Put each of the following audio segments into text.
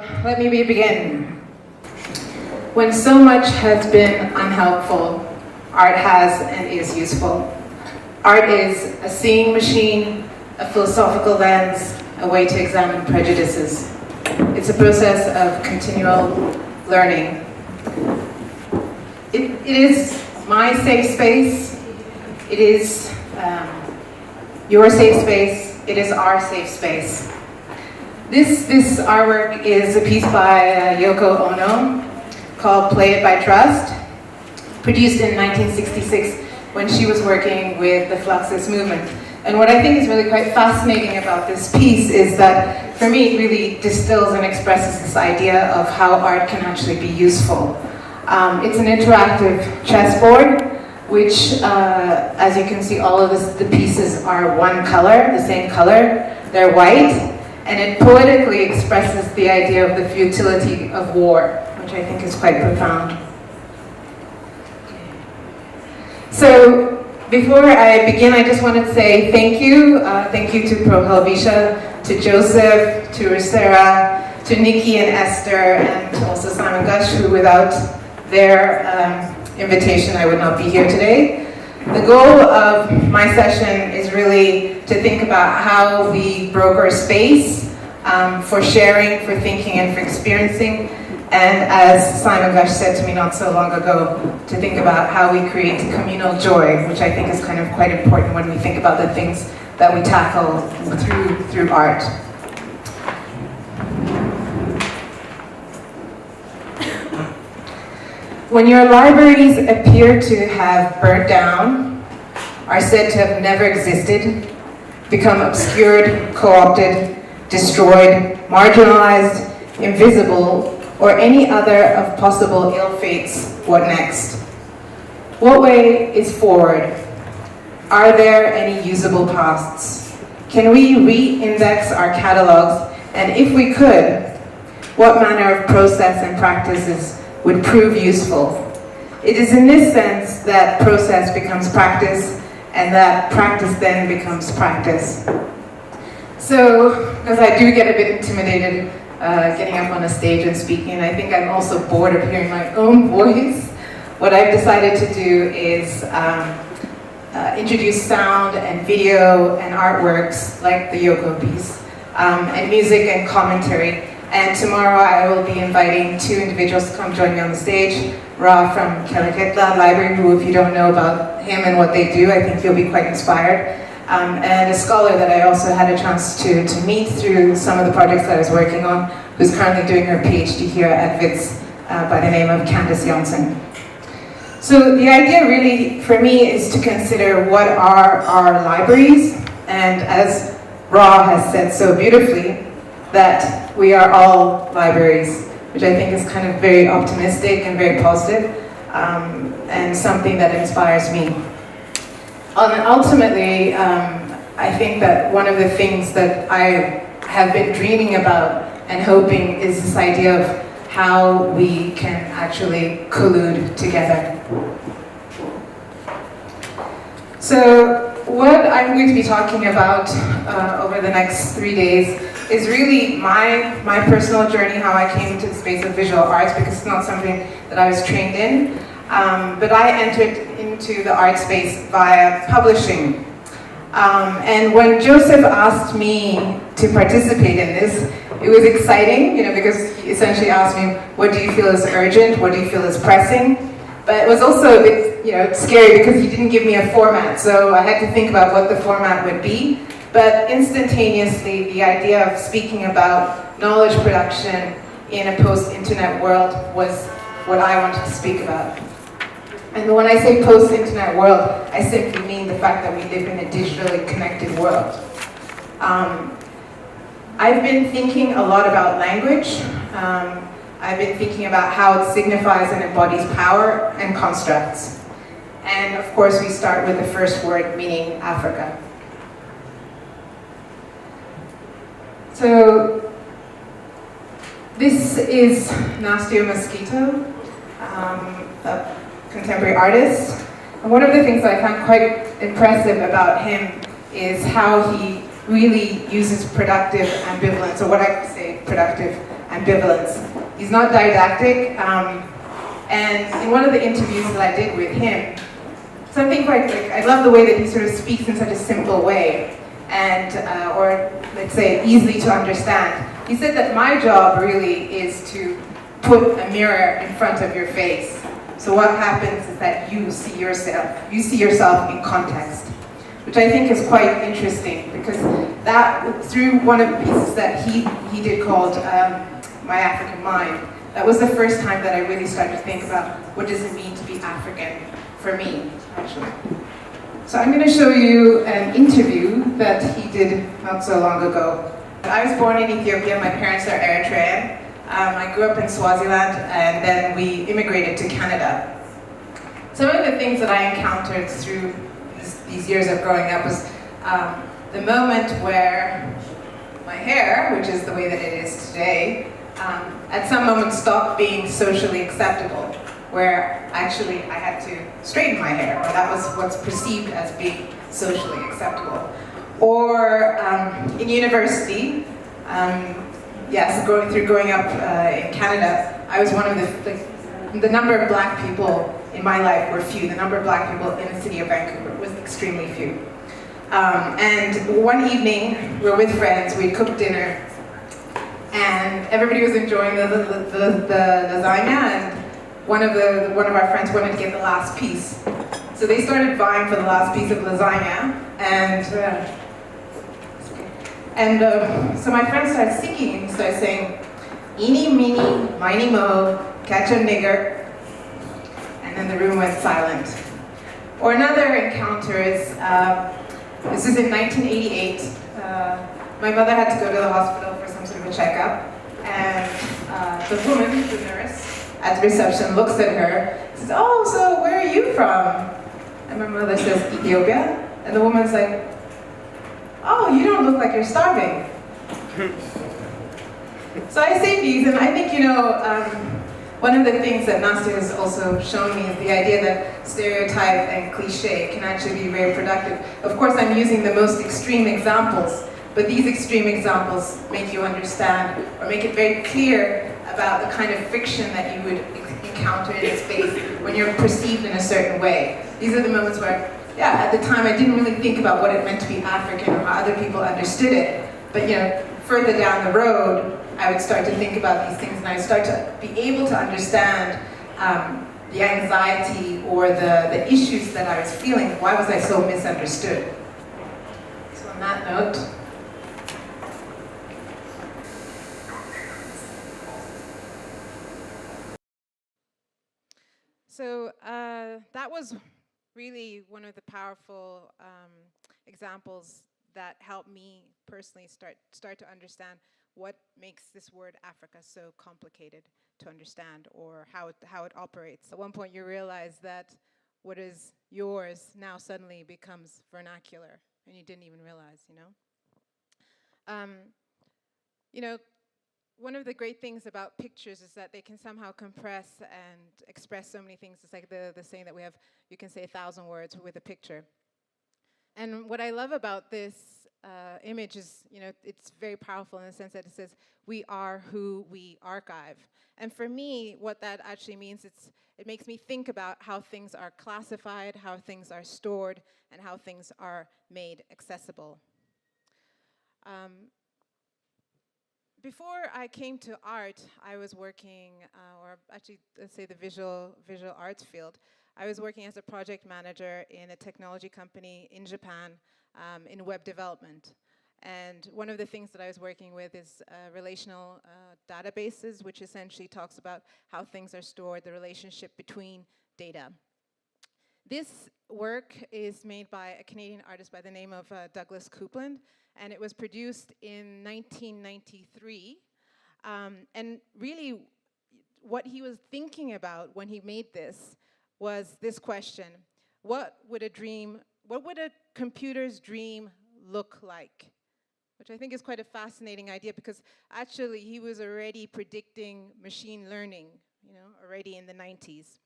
Let me begin. When so much has been unhelpful, art has and is useful. Art is a seeing machine, a philosophical lens, a way to examine prejudices. It's a process of continual learning. It is my safe space. It is your safe space. It is our safe space. This artwork is a piece by Yoko Ono called Play It by Trust, produced in 1966 when she was working with the Fluxus movement. And what I think is really quite fascinating about this piece is that, for me, it really distills and expresses this idea of how art can actually be useful. It's an interactive chessboard, which, as you can see, all of the pieces are one color, the same color. They're white. And it poetically expresses the idea of the futility of war, which I think is quite profound. So, before I begin, I just want to say thank you. Thank you to Pro Helvetia, to Joseph, to Sarah, to Nikki and Esther, and also Simon Gush, who without their invitation I would not be here today. The goal of my session is really to think about how we broker space for sharing, for thinking, and for experiencing. And as Simon Gush said to me not so long ago, to think about how we create communal joy, which I think is kind of quite important when we think about the things that we tackle through art. When your libraries appear to have burnt down, are said to have never existed, become obscured, co-opted, destroyed, marginalized, invisible, or any other of possible ill fates, what next? What way is forward? Are there any usable pasts? Can we re-index our catalogs? And if we could, what manner of process and practices would prove useful? It is in this sense that process becomes practice, and that practice then becomes practice. So, because I do get a bit intimidated getting up on a stage and speaking, and I think I'm also bored of hearing my own voice, what I've decided to do is introduce sound and video and artworks like the Yoko piece, and music and commentary. And tomorrow I will be inviting two individuals to come join me on the stage. Ra from Keleketla Library, who, if you don't know about him and what they do, I think you'll be quite inspired. And a scholar that I also had a chance to meet through some of the projects that I was working on, who's currently doing her PhD here at Wits by the name of Candice Janssen. So the idea really, for me, is to consider what are our libraries, and as Ra has said so beautifully, that we are all libraries, which I think is kind of very optimistic and very positive, and something that inspires me. And ultimately, I think that one of the things that I have been dreaming about and hoping is this idea of how we can actually collude together. So what I'm going to be talking about over the next 3 days is really my personal journey, how I came into the space of visual arts, because it's not something that I was trained in. But I entered into the art space via publishing. And when Joseph asked me to participate in this, it was exciting, because he essentially asked me, what do you feel is urgent? What do you feel is pressing? But it was also a bit, scary because he didn't give me a format. So I had to think about what the format would be. But instantaneously, the idea of speaking about knowledge production in a post-internet world was what I wanted to speak about. And when I say post-internet world, I simply mean the fact that we live in a digitally connected world. I've been thinking a lot about language. I've been thinking about how it signifies and embodies power and constructs. And of course, we start with the first word, meaning Africa. So, this is Nastio Mosquito, a contemporary artist. And one of the things I find quite impressive about him is how he really uses productive ambivalence, or what I would say productive ambivalence. He's not didactic, and in one of the interviews that I did with him, something quite like, I love the way that he sort of speaks in such a simple way, and or let's say easily to understand. He said that my job really is to put a mirror in front of your face. So what happens is that you see yourself in context, which I think is quite interesting, because that, through one of the pieces that he did called My African Mind, that was the first time that I really started to think about what does it mean to be African for me, actually. So I'm going to show you an interview that he did not so long ago. I was born in Ethiopia. My parents are Eritrean. I grew up in Swaziland, and then we immigrated to Canada. Some of the things that I encountered through these years of growing up was the moment where my hair, which is the way that it is today, at some moment stopped being socially acceptable, where actually I had to straighten my hair, or that was what's perceived as being socially acceptable. Or in university, yes, growing up in Canada, I was one of the number of black people in my life were few. The number of black people in the city of Vancouver was extremely few. And one evening, we were with friends, we cooked dinner, and everybody was enjoying the lasagna, and one of our friends wanted to get the last piece. So they started vying for the last piece of lasagna, and so my friend started singing, he started saying, "Eeny, meeny, miny, mo, catch a nigger," and then the room went silent. Or another encounter is, this is in 1988, my mother had to go to the hospital for some sort of a checkup, and the woman, the nurse at the reception, looks at her, says, "Oh, so where are you from?" And my mother says, "Ethiopia," and the woman's like, "Oh, you don't look like you're starving." So I say these, and I think, one of the things that Nastya has also shown me is the idea that stereotype and cliche can actually be very productive. Of course, I'm using the most extreme examples, but these extreme examples make you understand, or make it very clear about the kind of friction that you would encounter in a space when you're perceived in a certain way. These are the moments where, yeah, at the time I didn't really think about what it meant to be African or how other people understood it, but further down the road, I would start to think about these things, and I would start to be able to understand the anxiety or the issues that I was feeling. Why was I so misunderstood? So on that note, so that was really one of the powerful examples that helped me personally start to understand what makes this word Africa so complicated to understand, or how it operates. At one point you realize that what is yours now suddenly becomes vernacular, and you didn't even realize, one of the great things about pictures is that they can somehow compress and express so many things. It's like the saying that we have, you can say 1,000 words with a picture. And what I love about this image is, it's very powerful in the sense that it says, we are who we archive. And for me, what that actually means, it makes me think about how things are classified, how things are stored, and how things are made accessible. Before I came to art, I was working, or actually, let's say the visual arts field. I was working as a project manager in a technology company in Japan in web development. And one of the things that I was working with is relational databases, which essentially talks about how things are stored, the relationship between data. This work is made by a Canadian artist by the name of Douglas Coupland, and it was produced in 1993. And really, what he was thinking about when he made this was this question: what would a computer's dream look like? Which I think is quite a fascinating idea, because actually he was already predicting machine learning, already in the 90s.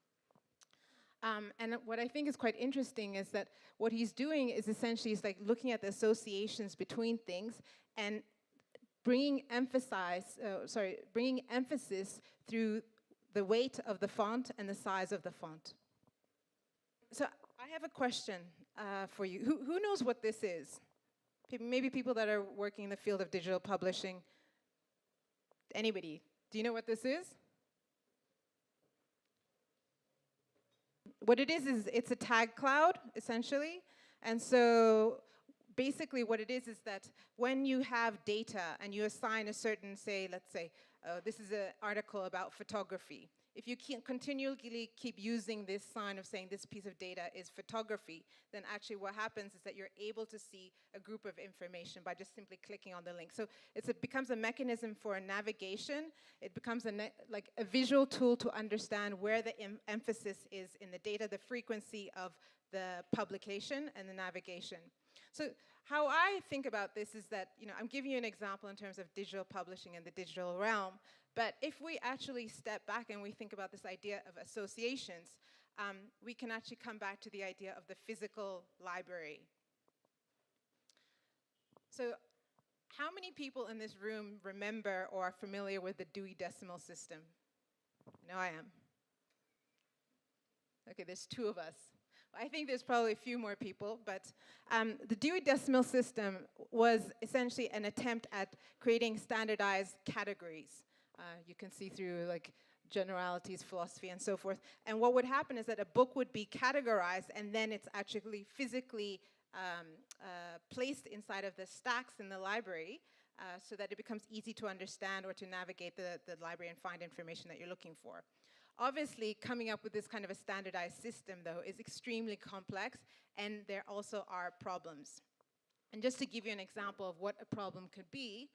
And what I think is quite interesting is that what he's doing is essentially like looking at the associations between things, and bringing emphasis through the weight of the font and the size of the font. So I have a question for you. Who knows what this is? Maybe people that are working in the field of digital publishing. Anybody? Do you know what this is? What it is it's a tag cloud, essentially. And so basically what it is that when you have data and you assign a certain, say, let's say, this is an article about photography. If you continually keep using this sign of saying this piece of data is photography, then actually what happens is that you're able to see a group of information by just simply clicking on the link. So it becomes a mechanism for navigation. It becomes like a visual tool to understand where the emphasis is in the data, the frequency of the publication and the navigation. So how I think about this is that, I'm giving you an example in terms of digital publishing and the digital realm, but if we actually step back and we think about this idea of associations, we can actually come back to the idea of the physical library. So how many people in this room remember or are familiar with the Dewey Decimal System? I know I am. Okay, there's 2 of us. I think there's probably a few more people, but the Dewey Decimal System was essentially an attempt at creating standardized categories. You can see through like generalities, philosophy, and so forth. And what would happen is that a book would be categorized, and then it's actually physically placed inside of the stacks in the library so that it becomes easy to understand or to navigate the library and find information that you're looking for. Obviously, coming up with this kind of a standardized system, though, is extremely complex, and there also are problems. And just to give you an example of what a problem could be,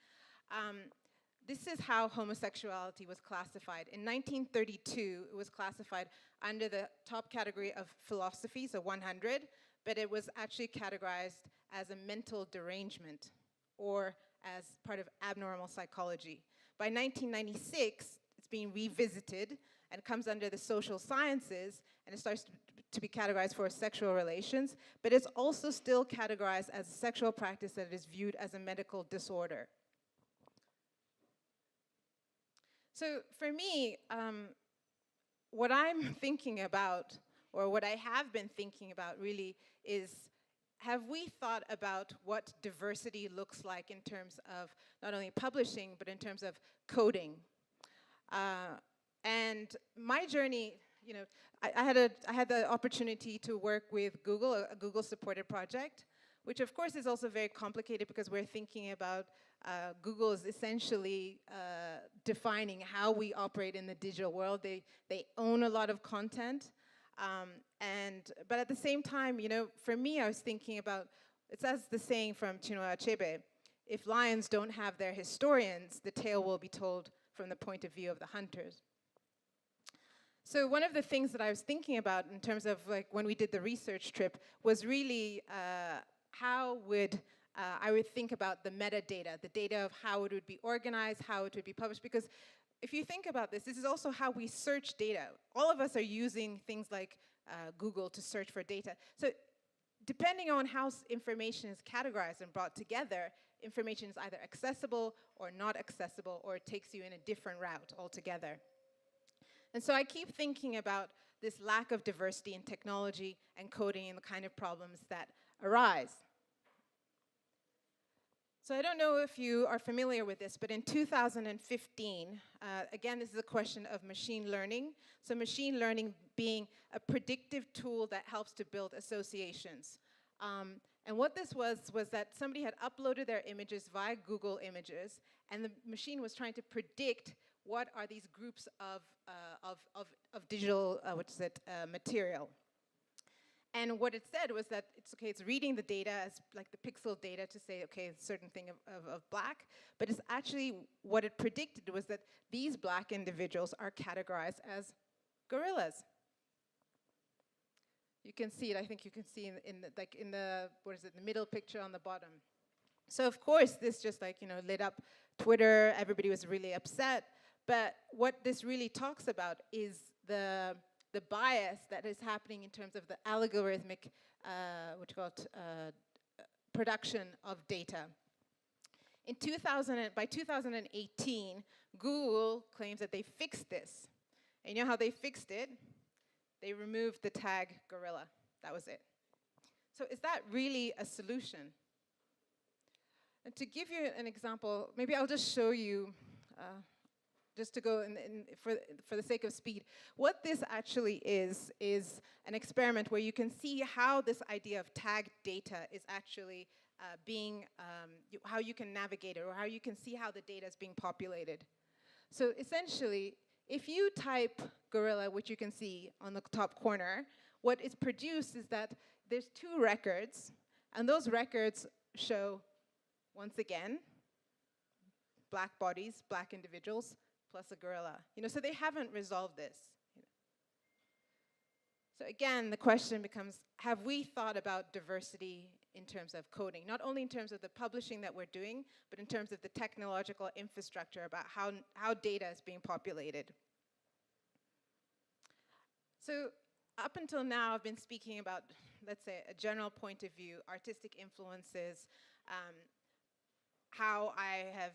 this is how homosexuality was classified. In 1932, it was classified under the top category of philosophy, so 100, but it was actually categorized as a mental derangement or as part of abnormal psychology. By 1996, it's being revisited and comes under the social sciences, and it starts to be categorized for sexual relations, but it's also still categorized as a sexual practice that is viewed as a medical disorder. So for me, what I'm thinking about, or what I have been thinking about really, is have we thought about what diversity looks like in terms of not only publishing, but in terms of coding? And my journey, I had the opportunity to work with Google, a Google-supported project, which of course is also very complicated because we're thinking about Google is essentially defining how we operate in the digital world. They own a lot of content, but at the same time, for me, I was thinking about, it's as the saying from Chinua Achebe, if lions don't have their historians, the tale will be told from the point of view of the hunters. So one of the things that I was thinking about in terms of like when we did the research trip was really how would I would think about the metadata, the data of how it would be organized, how it would be published, because if you think about this, this is also how we search data. All of us are using things like Google to search for data. So depending on how information is categorized and brought together, information is either accessible or not accessible, or it takes you in a different route altogether. And so I keep thinking about this lack of diversity in technology and coding and the kind of problems that arise. So I don't know if you are familiar with this, but in 2015, again, this is a question of machine learning. So machine learning being a predictive tool that helps to build associations. And what this was that somebody had uploaded their images via Google Images, and the machine was trying to predict what are these groups of digital, material. And what it said was that it's reading the data as like the pixel data to say, okay, a certain thing of black, but it's actually what it predicted was that these black individuals are categorized as gorillas. You can see it, I think you can see in the middle picture on the bottom. So of course, this just lit up Twitter, everybody was really upset, but what this really talks about is the bias that is happening in terms of the algorithmic, production of data. By 2018, Google claims that they fixed this. And you know how they fixed it? They removed the tag gorilla. That was it. So is that really a solution? And to give you an example, maybe I'll just show you, just to go for the sake of speed, what this actually is an experiment where you can see how this idea of tagged data is actually how you can navigate it, or how you can see how the data is being populated. So essentially, if you type gorilla, which you can see on the top corner, what is produced is that there's 2 records, and those records show, once again, black bodies, black individuals, plus a gorilla. So they haven't resolved this. So again, the question becomes, have we thought about diversity in terms of coding? Not only in terms of the publishing that we're doing, but in terms of the technological infrastructure about how data is being populated. So up until now, I've been speaking about, let's say, a general point of view, artistic influences, how I have,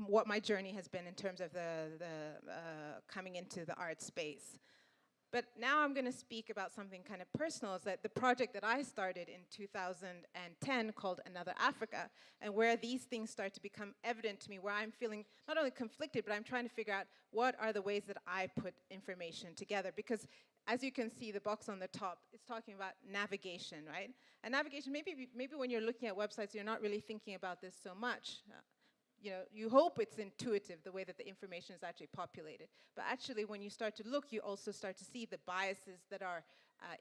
what my journey has been in terms of the coming into the art space. But now I'm going to speak about something kind of personal, is that the project that I started in 2010 called Another Africa, and where these things start to become evident to me, where I'm feeling not only conflicted, but I'm trying to figure out what are the ways that I put information together. Because as you can see, the box on the top, it's talking about navigation, right? And navigation, maybe when you're looking at websites, you're not really thinking about this so much. You hope it's intuitive, the way that the information is actually populated. But actually, when you start to look, you also start to see the biases that are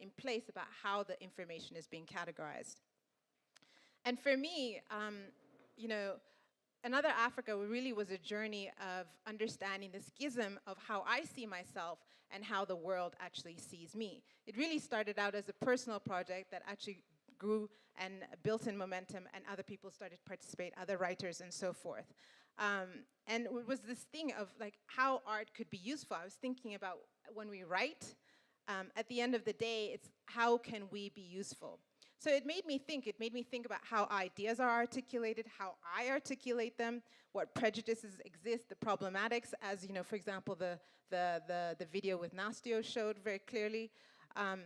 in place about how the information is being categorized. And for me, Another Africa really was a journey of understanding the schism of how I see myself and how the world actually sees me. It really started out as a personal project that actually grew and built in momentum, and other people started to participate, other writers and so forth. And it was this thing of like how art could be useful. I was thinking about when we write, at the end of the day, it's how can we be useful? So it made me think about how ideas are articulated, how I articulate them, what prejudices exist, the problematics, as for example, the video with Nastio showed very clearly. I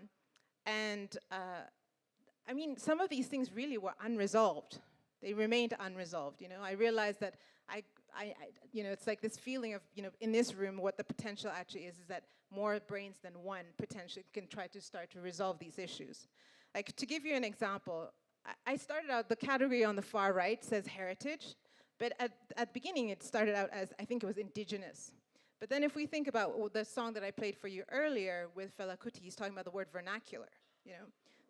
mean, some of these things really were unresolved. They remained unresolved. I realized that it's like this feeling of, in this room, what the potential actually is that more brains than one potentially can try to start to resolve these issues. Like, to give you an example, I started out, the category on the far right says heritage, but at the beginning it started out as, I think it was indigenous. But then if we think about the song that I played for you earlier with Fela Kuti, he's talking about the word vernacular,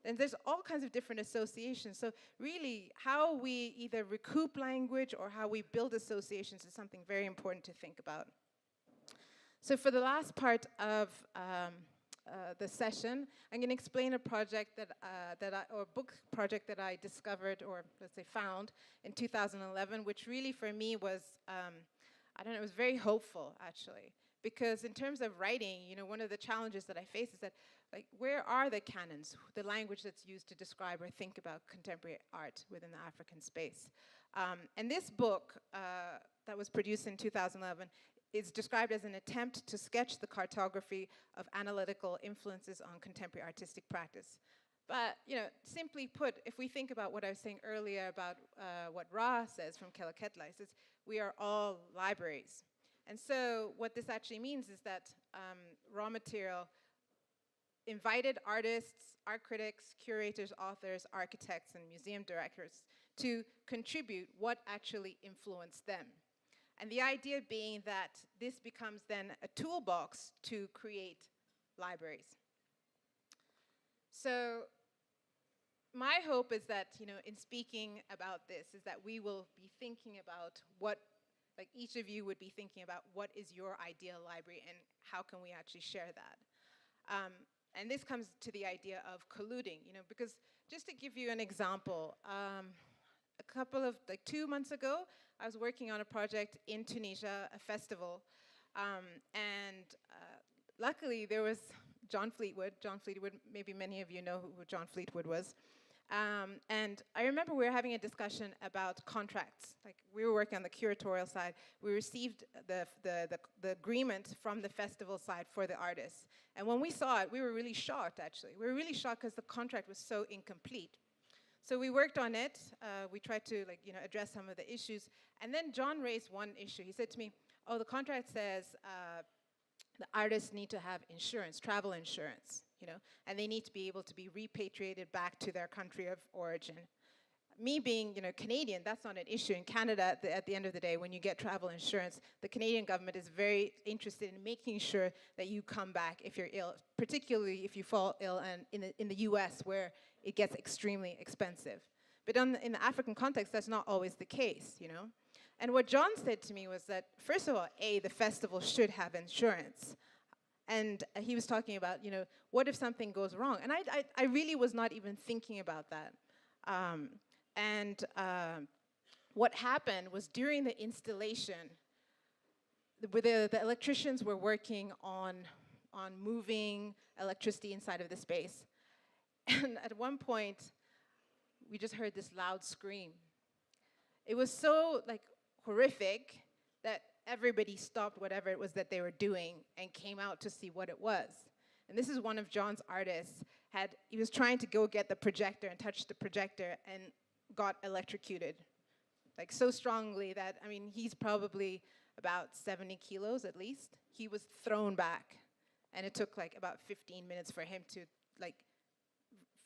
And there's all kinds of different associations. So really, how we either recoup language or how we build associations is something very important to think about. So for the last part of the session, I'm going to explain a project or book project that I discovered, or let's say found, in 2011, which really for me was, it was very hopeful, actually. Because in terms of writing, one of the challenges that I face is that, like, where are the canons, the language that's used to describe or think about contemporary art within the African space? And this book that was produced in 2011 is described as an attempt to sketch the cartography of analytical influences on contemporary artistic practice. But, simply put, if we think about what I was saying earlier about what Ra says from Keleketla, he says, we are all libraries. And so what this actually means is that raw material invited artists, art critics, curators, authors, architects, and museum directors to contribute what actually influenced them. And the idea being that this becomes then a toolbox to create libraries. So my hope is that, in speaking about this, is that we will be thinking about like each of you would be thinking about what is your ideal library and how can we actually share that. And this comes to the idea of colluding, because just to give you an example, a couple of, 2 months ago, I was working on a project in Tunisia, a festival, and luckily there was John Fleetwood. Maybe many of you know who John Fleetwood was. And I remember we were having a discussion about contracts. Like, we were working on the curatorial side. We received the agreement from the festival side for the artists. And when we saw it, we were really shocked, actually. We were really shocked because the contract was so incomplete. So we worked on it. We tried to, address some of the issues. And then John raised one issue. He said to me, oh, the contract says the artists need to have insurance, travel insurance, and they need to be able to be repatriated back to their country of origin. Me being, Canadian, that's not an issue. In Canada, at the end of the day, when you get travel insurance, the Canadian government is very interested in making sure that you come back if you're ill, particularly if you fall ill and in the US, where it gets extremely expensive. But in the African context, that's not always the case, And what John said to me was that, first of all, the festival should have insurance. And he was talking about, what if something goes wrong? And I really was not even thinking about that. What happened was, during the installation, the electricians were working on moving electricity inside of the space. And at one point, we just heard this loud scream. It was so horrific that everybody stopped whatever it was that they were doing and came out to see what it was. And this is one of John's artists. He was trying to go get the projector and touch the projector and got electrocuted. So strongly that, he's probably about 70 kilos at least. He was thrown back. And it took about 15 minutes for him to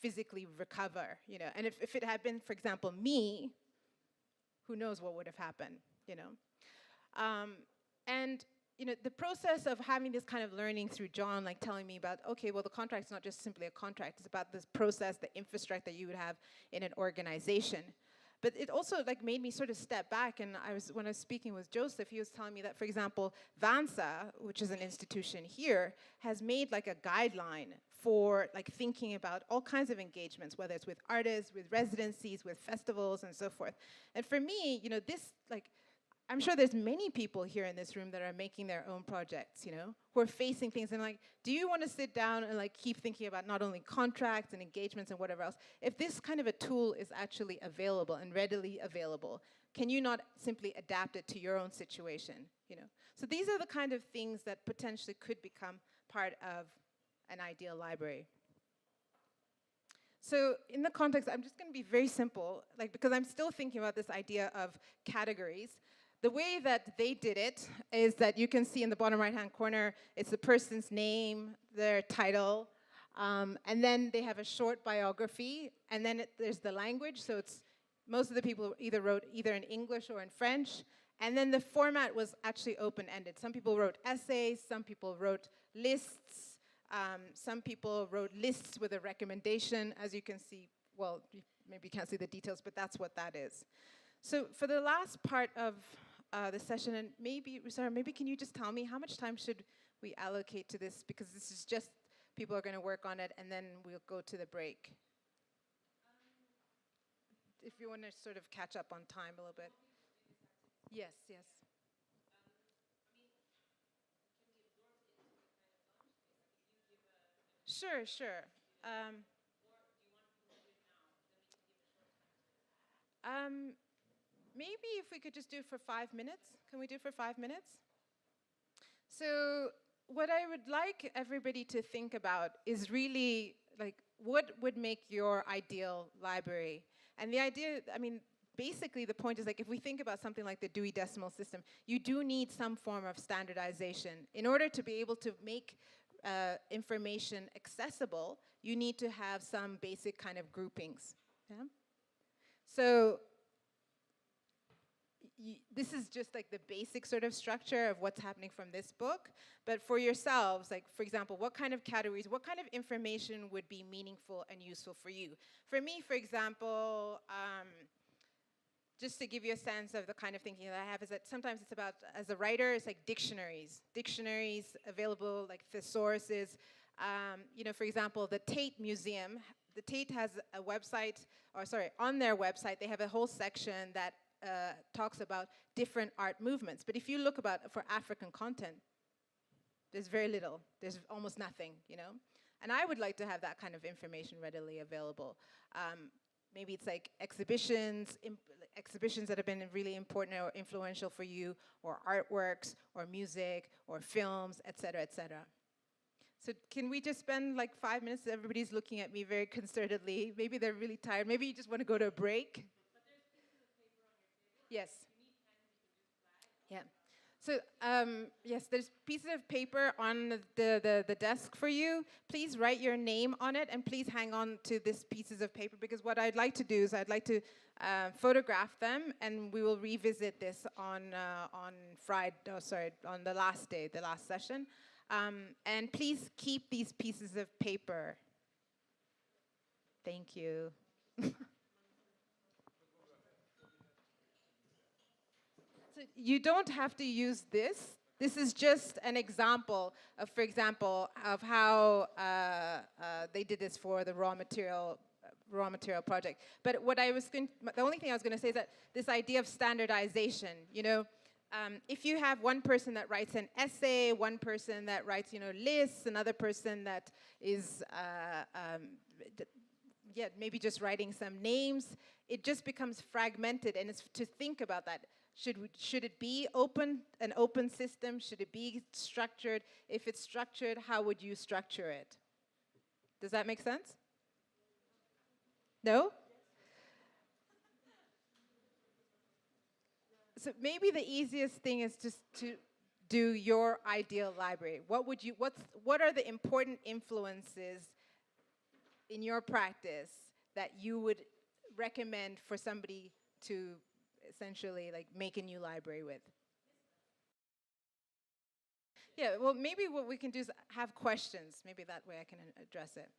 physically recover, And if it had been, for example, me, who knows what would have happened, And the process of having this kind of learning through John, telling me about, okay, well, the contract's not just simply a contract, it's about this process, the infrastructure that you would have in an organization. But it also made me sort of step back, and when I was speaking with Joseph, he was telling me that, for example, VANSA, which is an institution here, has made a guideline for thinking about all kinds of engagements, whether it's with artists, with residencies, with festivals, and so forth. And for me, this I'm sure there's many people here in this room that are making their own projects, who are facing things and do you want to sit down and keep thinking about not only contracts and engagements and whatever else? If this kind of a tool is actually available and readily available, can you not simply adapt it to your own situation, So these are the kind of things that potentially could become part of an ideal library. So in the context, I'm just going to be very simple, because I'm still thinking about this idea of categories. The way that they did it is that you can see in the bottom right-hand corner, it's the person's name, their title, and then they have a short biography, and then there's the language. So it's most of the people wrote either in English or in French, and then the format was actually open-ended. Some people wrote essays, some people wrote lists, some people wrote lists with a recommendation, as you can see. Well, maybe you can't see the details, but that's what that is. So for the last part of the session, and maybe, Sarah, maybe can you just tell me how much time should we allocate to this? Because this is just, people are going to work on it, and then we'll go to the break. If you want to sort of catch up on time a little bit. Yes, yes. Sure, sure. Maybe if we could just do it for 5 minutes. Can we do it for 5 minutes? So what I would like everybody to think about is really what would make your ideal library? And the idea, basically the point is if we think about something like the Dewey Decimal System, you do need some form of standardization. In order to be able to make information accessible, you need to have some basic kind of groupings. Yeah? So this is just the basic sort of structure of what's happening from this book. But for yourselves, for example, what kind of categories, what kind of information would be meaningful and useful for you? For me, for example, just to give you a sense of the kind of thinking that I have, is that sometimes it's about, as a writer, it's dictionaries. Dictionaries available, thesauruses. For example, the Tate Museum, the Tate has a website, on their website, they have a whole section that talks about different art movements. But if you look for African content, there's very little. There's almost nothing, And I would like to have that kind of information readily available. maybe it's like exhibitions, exhibitions that have been really important or influential for you, or artworks, or music, or films, et cetera, et cetera. So can we just spend like 5 minutes? Everybody's looking at me very concernedly. Maybe they're really tired. Maybe you just want to go to a break. But there's pieces of paper on your table. Yes. If you need pen, you can just flag. Yeah. So yes, there's pieces of paper on the desk for you. Please write your name on it, and please hang on to these pieces of paper, because what I'd like to do is I'd like to photograph them, and we will revisit this on Friday. Oh, sorry, on the last day, the last session. And please keep these pieces of paper. Thank you. So you don't have to use this. This is just an example of, for example, of how they did this for the raw material project. But what I was the only thing I was going to say is that this idea of standardization, you know, if you have one person that writes an essay, one person that writes, you know, lists, another person that is, maybe just writing some names, it just becomes fragmented. And it's to think about that. Should it be an open system? Should it be structured? If it's structured, how would you structure it? Does that make sense? No? So maybe the easiest thing is just to do your ideal library. What are the important influences in your practice that you would recommend for somebody to essentially like make a new library with? Yeah, well, maybe what we can do is have questions. Maybe that way I can address it.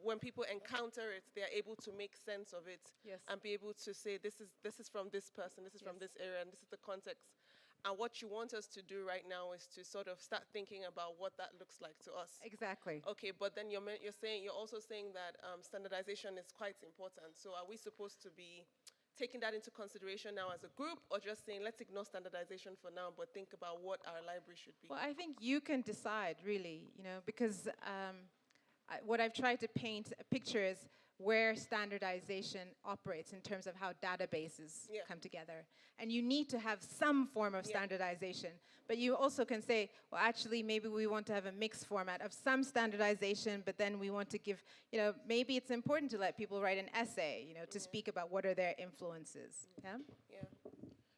When people encounter it, they are able to make sense of it. Yes. And be able to say, this is from this person, this is from this area, and this is the context. And what you want us to do right now is to sort of start thinking about what that looks like to us. Exactly. Okay, but then you're also saying that standardization is quite important. So are we supposed to be taking that into consideration now as a group, or just saying, let's ignore standardization for now, but think about what our library should be? Well, I think you can decide, really, you know, because what I've tried to paint a picture is where standardization operates in terms of how databases come together. And you need to have some form of standardization. But you also can say, well, actually, maybe we want to have a mixed format of some standardization, but then we want to give, you know, maybe it's important to let people write an essay, you know, to speak about what are their influences. Yeah? Yeah.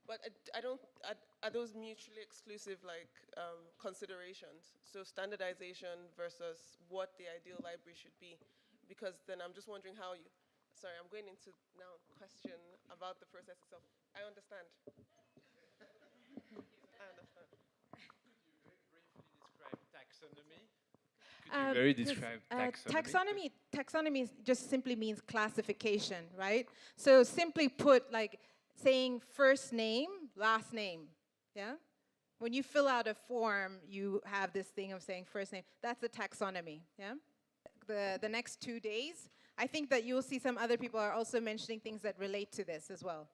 But are those mutually exclusive, like, considerations? So standardization versus what the ideal library should be? Because then I'm just wondering how sorry, I'm going into now a question about the process itself. I understand. I understand. Could you very briefly describe taxonomy? Could you describe taxonomy? Taxonomy just simply means classification, right? So simply put, like, saying first name, last name, yeah? When you fill out a form, you have this thing of saying first name. That's a taxonomy, yeah? The next 2 days, I think that you'll see some other people are also mentioning things that relate to this as well.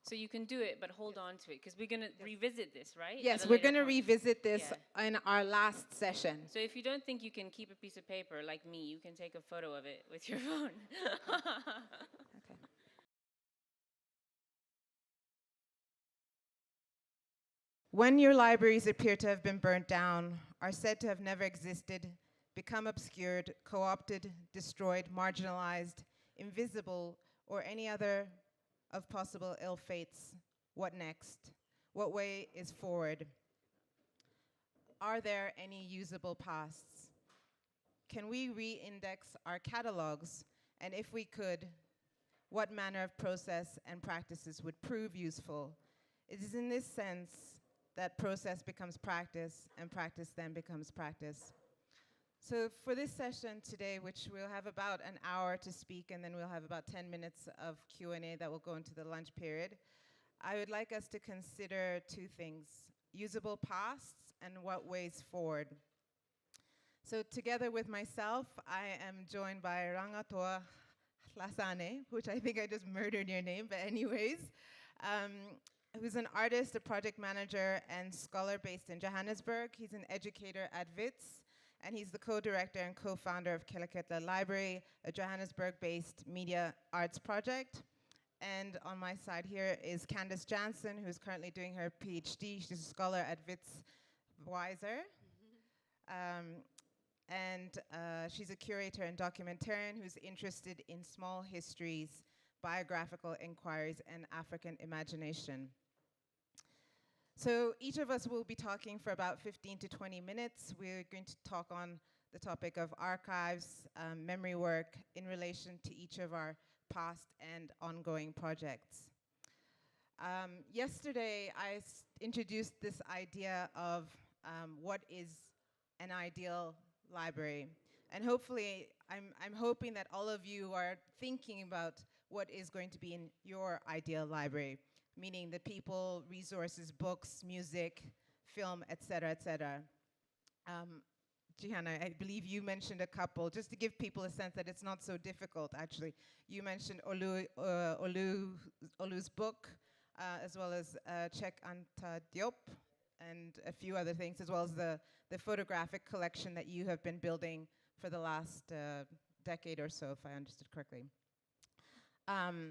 So you can do it, but hold on to it, because we're going to revisit this, right? Yes, we're going to revisit this in our last session. So if you don't think you can keep a piece of paper like me, you can take a photo of it with your phone. Okay. When your libraries appear to have been burnt down, are said to have never existed, become obscured, co-opted, destroyed, marginalized, invisible, or any other of possible ill fates, what next? What way is forward? Are there any usable pasts? Can we re-index our catalogs? And if we could, what manner of process and practices would prove useful? It is in this sense that process becomes practice, and practice then becomes practice. So for this session today, which we'll have about an hour to speak, and then we'll have about 10 minutes of Q&A that will go into the lunch period, I would like us to consider two things: usable pasts and what ways forward. So together with myself, I am joined by Rangatoa Lasane, which I think I just murdered your name, but anyways, who's an artist, a project manager, and scholar based in Johannesburg. He's an educator at WITS, and he's the co-director and co-founder of Keleketla Library, a Johannesburg-based media arts project. And on my side here is Candace Jansen, who's currently doing her PhD. She's a scholar at Wits Weiser. She's a curator and documentarian who's interested in small histories, biographical inquiries, and African imagination. So each of us will be talking for about 15 to 20 minutes. We're going to talk on the topic of archives, memory work in relation to each of our past and ongoing projects. Yesterday, I introduced this idea of what is an ideal library. And hopefully, I'm hoping that all of you are thinking about what is going to be in your ideal library, meaning the people, resources, books, music, film, et cetera, et cetera. Johanna, I believe you mentioned a couple, just to give people a sense that it's not so difficult, actually. You mentioned Olu's book, as well as Cheikh Anta Diop, and a few other things, as well as the photographic collection that you have been building for the last decade or so, if I understood correctly.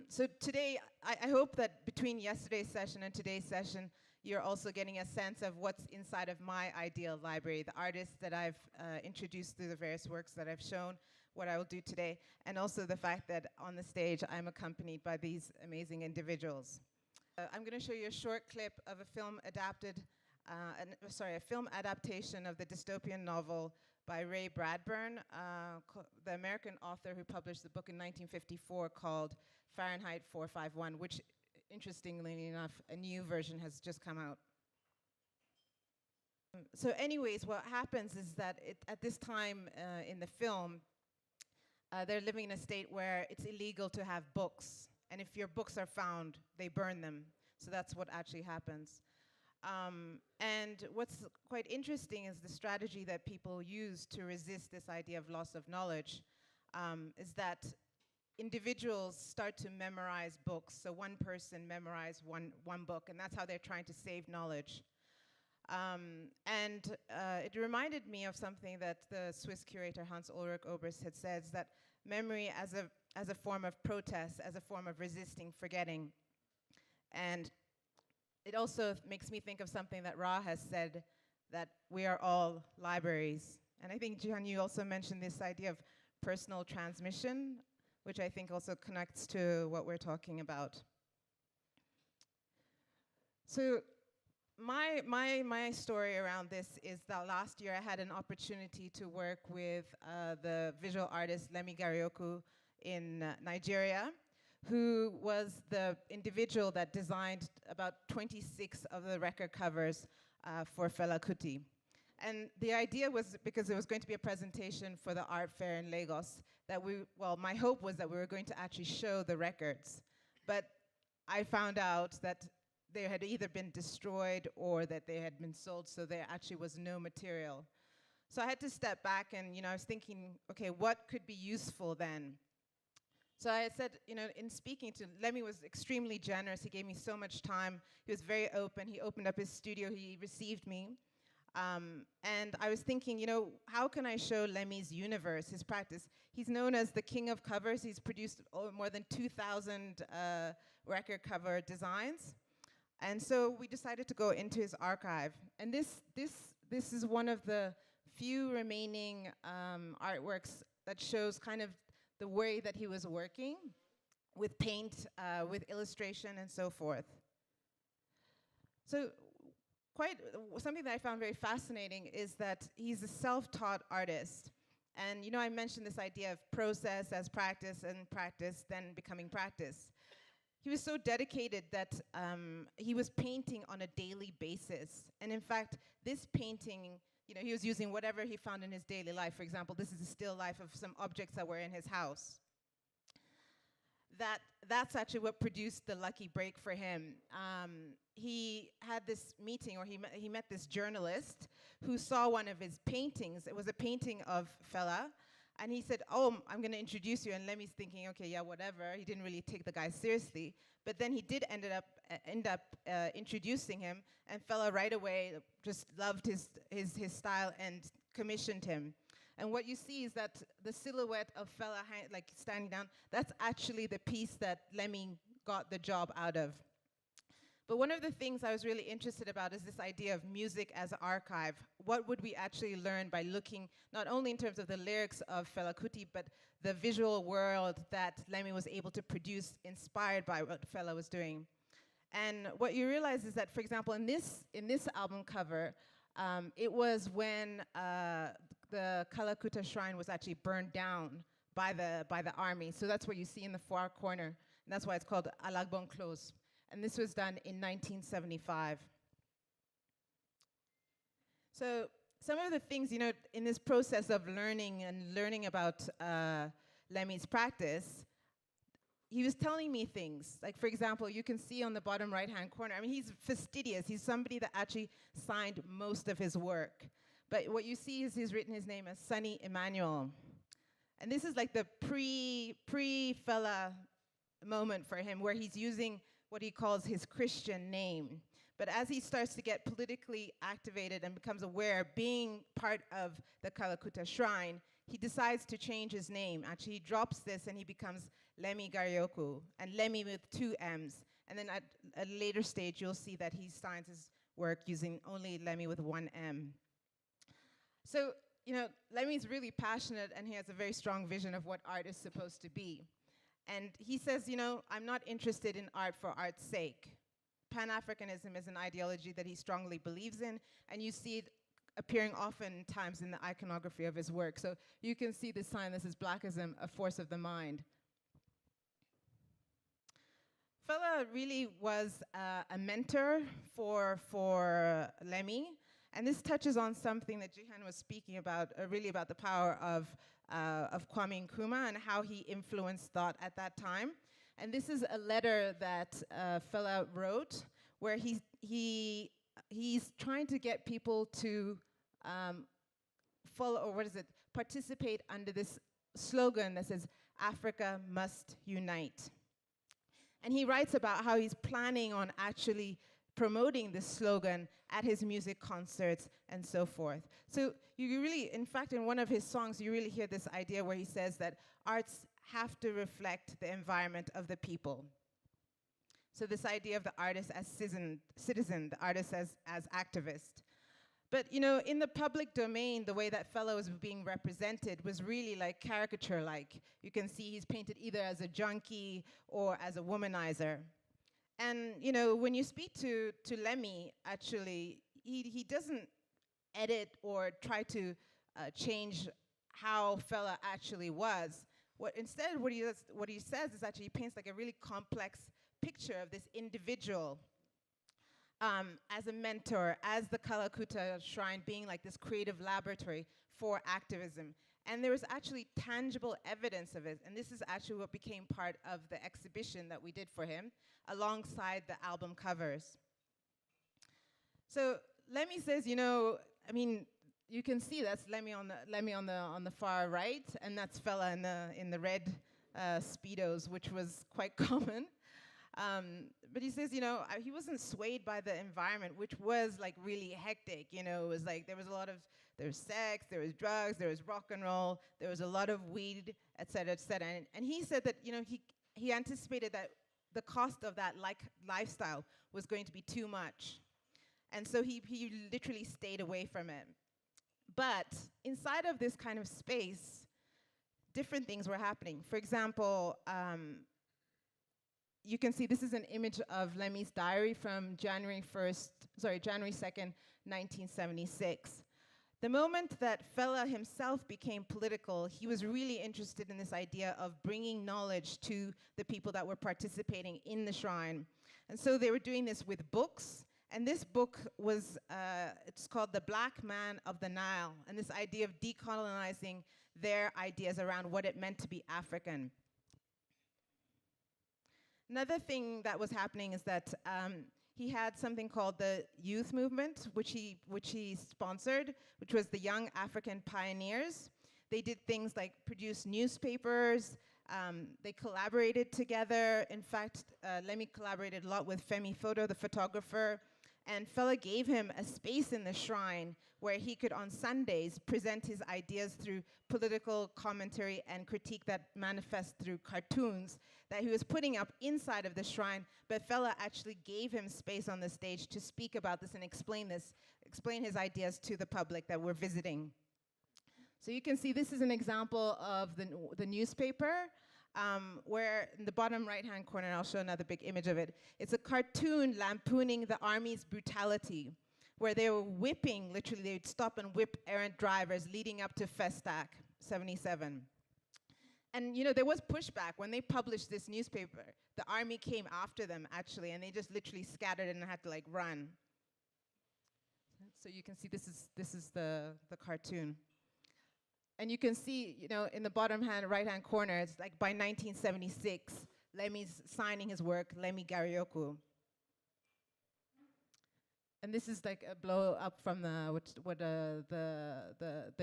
So today, I hope that between yesterday's session and today's session, you're also getting a sense of what's inside of my ideal library, the artists that I've introduced through the various works that I've shown, what I will do today, and also the fact that on the stage, I'm accompanied by these amazing individuals. I'm going to show you a short clip of a film adaptation of the dystopian novel by Ray Bradburn, the American author who published the book in 1954 called Fahrenheit 451, which, interestingly enough, a new version has just come out. So anyways, what happens is that at this time in the film, they're living in a state where it's illegal to have books. And if your books are found, they burn them. So that's what actually happens. And what's quite interesting is the strategy that people use to resist this idea of loss of knowledge, is that individuals start to memorize books. So one person memorized one book, and that's how they're trying to save knowledge. It reminded me of something that the Swiss curator Hans-Ulrich Obrist had said, that memory as a form of protest, as a form of resisting forgetting. And it also makes me think of something that Ra has said, that we are all libraries. And I think, Jihan, you also mentioned this idea of personal transmission, which I think also connects to what we're talking about. So my story around this is that last year I had an opportunity to work with the visual artist Lemi Garioku in Nigeria, who was the individual that designed about 26 of the record covers for Fela Kuti. And the idea was, because it was going to be a presentation for the art fair in Lagos, that my hope was that we were going to actually show the records. But I found out that they had either been destroyed or that they had been sold, so there actually was no material. So I had to step back and, I was thinking, okay, what could be useful then? So I said, in speaking to, Lemmy was extremely generous. He gave me so much time. He was very open. He opened up his studio. He received me. And I was thinking, how can I show Lemmy's universe, his practice? He's known as the king of covers. He's produced more than 2,000 record cover designs. And so we decided to go into his archive. And this is one of the few remaining artworks that shows kind of the way that he was working with paint, with illustration, and so forth. So something that I found very fascinating is that he's a self-taught artist. And I mentioned this idea of process as practice, and practice then becoming practice. He was so dedicated that he was painting on a daily basis. And in fact, this painting, he was using whatever he found in his daily life. For example, this is a still life of some objects that were in his house. That's actually what produced the lucky break for him. He had this meeting, or he met this journalist who saw one of his paintings. It was a painting of Fela. And he said, oh, I'm going to introduce you. And Lemmy's thinking, okay, yeah, whatever. He didn't really take the guy seriously. But then he did end up introducing him. And Fela right away just loved his style and commissioned him. And what you see is that the silhouette of Fela like standing down, that's actually the piece that Lemmy got the job out of. But one of the things I was really interested about is this idea of music as archive. What would we actually learn by looking not only in terms of the lyrics of Fela Kuti, but the visual world that Lemmy was able to produce inspired by what Fela was doing. And what you realize is that, for example, in this album cover, it was when the Kalakuta shrine was actually burned down by the army. So that's what you see in the far corner. And that's why it's called Alagbon Close. And this was done in 1975. So some of the things, you know, in this process of learning about Lemmy's practice, he was telling me things. Like, for example, you can see on the bottom right-hand corner, I mean, he's fastidious. He's somebody that actually signed most of his work. But what you see is he's written his name as Sonny Emmanuel. And this is like the pre-Fela moment for him, where he's using what he calls his Christian name. But as he starts to get politically activated and becomes aware, being part of the Kalakuta shrine, he decides to change his name. Actually, he drops this and he becomes Lemmy Garyoku, and Lemmy with 2 M's. And then at a later stage, you'll see that he signs his work using only Lemmy with 1 M. So, you know, Lemmy's really passionate, and he has a very strong vision of what art is supposed to be. And he says, you know, I'm not interested in art for art's sake. Pan-Africanism is an ideology that he strongly believes in, and you see it appearing oftentimes in the iconography of his work. So you can see this sign, this is Blackism, a force of the mind. Fela really was a mentor for Lemmy, and this touches on something that Jihan was speaking about, really about the power of Kwame Nkrumah and how he influenced thought at that time. And this is a letter that Fela wrote, where he's trying to get people to follow, or what is it, participate under this slogan that says, Africa must unite. And he writes about how he's planning on actually promoting this slogan at his music concerts and so forth. So you really, in fact, in one of his songs, you really hear this idea where he says that arts have to reflect the environment of the people. So this idea of the artist as citizen, the artist as activist. But, you know, in the public domain, the way that Fela was being represented was really like caricature-like. You can see he's painted either as a junkie or as a womanizer. And, you know, when you speak to Lemmy, actually, he doesn't edit or try to change how Fela actually was. What he says is actually he paints like a really complex picture of this individual as a mentor, as the Kalakuta shrine being like this creative laboratory for activism. And there was actually tangible evidence of it, and this is actually what became part of the exhibition that we did for him, alongside the album covers. So Lemmy says, you know, I mean, you can see that's Lemmy on the far right, and that's Fela in the red Speedos, which was quite common. But he says, you know, he wasn't swayed by the environment, which was like really hectic. You know, it was like there was sex, there was drugs, there was rock and roll, there was a lot of weed, et cetera, et cetera. And he said that, you know, he anticipated that the cost of that lifestyle was going to be too much. And so he literally stayed away from it. But inside of this kind of space, different things were happening. For example, you can see this is an image of Lemmy's diary from January 2nd, 1976. The moment that Fela himself became political, he was really interested in this idea of bringing knowledge to the people that were participating in the shrine. And so they were doing this with books, and this book was, it's called The Black Man of the Nile, and this idea of decolonizing their ideas around what it meant to be African. Another thing that was happening is that he had something called the Youth Movement, which he sponsored, which was the Young African Pioneers. They did things like produce newspapers. They collaborated together. In fact, Lemmy collaborated a lot with Femi Fodo, the photographer, And Fela gave him a space in the shrine where he could, on Sundays, present his ideas through political commentary and critique that manifests through cartoons that he was putting up inside of the shrine. But Fela actually gave him space on the stage to speak about this and explain his ideas to the public that were visiting. So you can see this is an example of the newspaper, where in the bottom right-hand corner, and I'll show another big image of it, it's a cartoon lampooning the army's brutality, where they were whipping, literally they would stop and whip errant drivers leading up to Festac 77. And there was pushback. When they published this newspaper, the army came after them actually, and they just literally scattered and had to like run. So you can see this is the cartoon. And you can see, in the bottom right-hand corner, it's like by 1976, Lemmy's signing his work, Lemmy Garioku. And this is like a blow up from the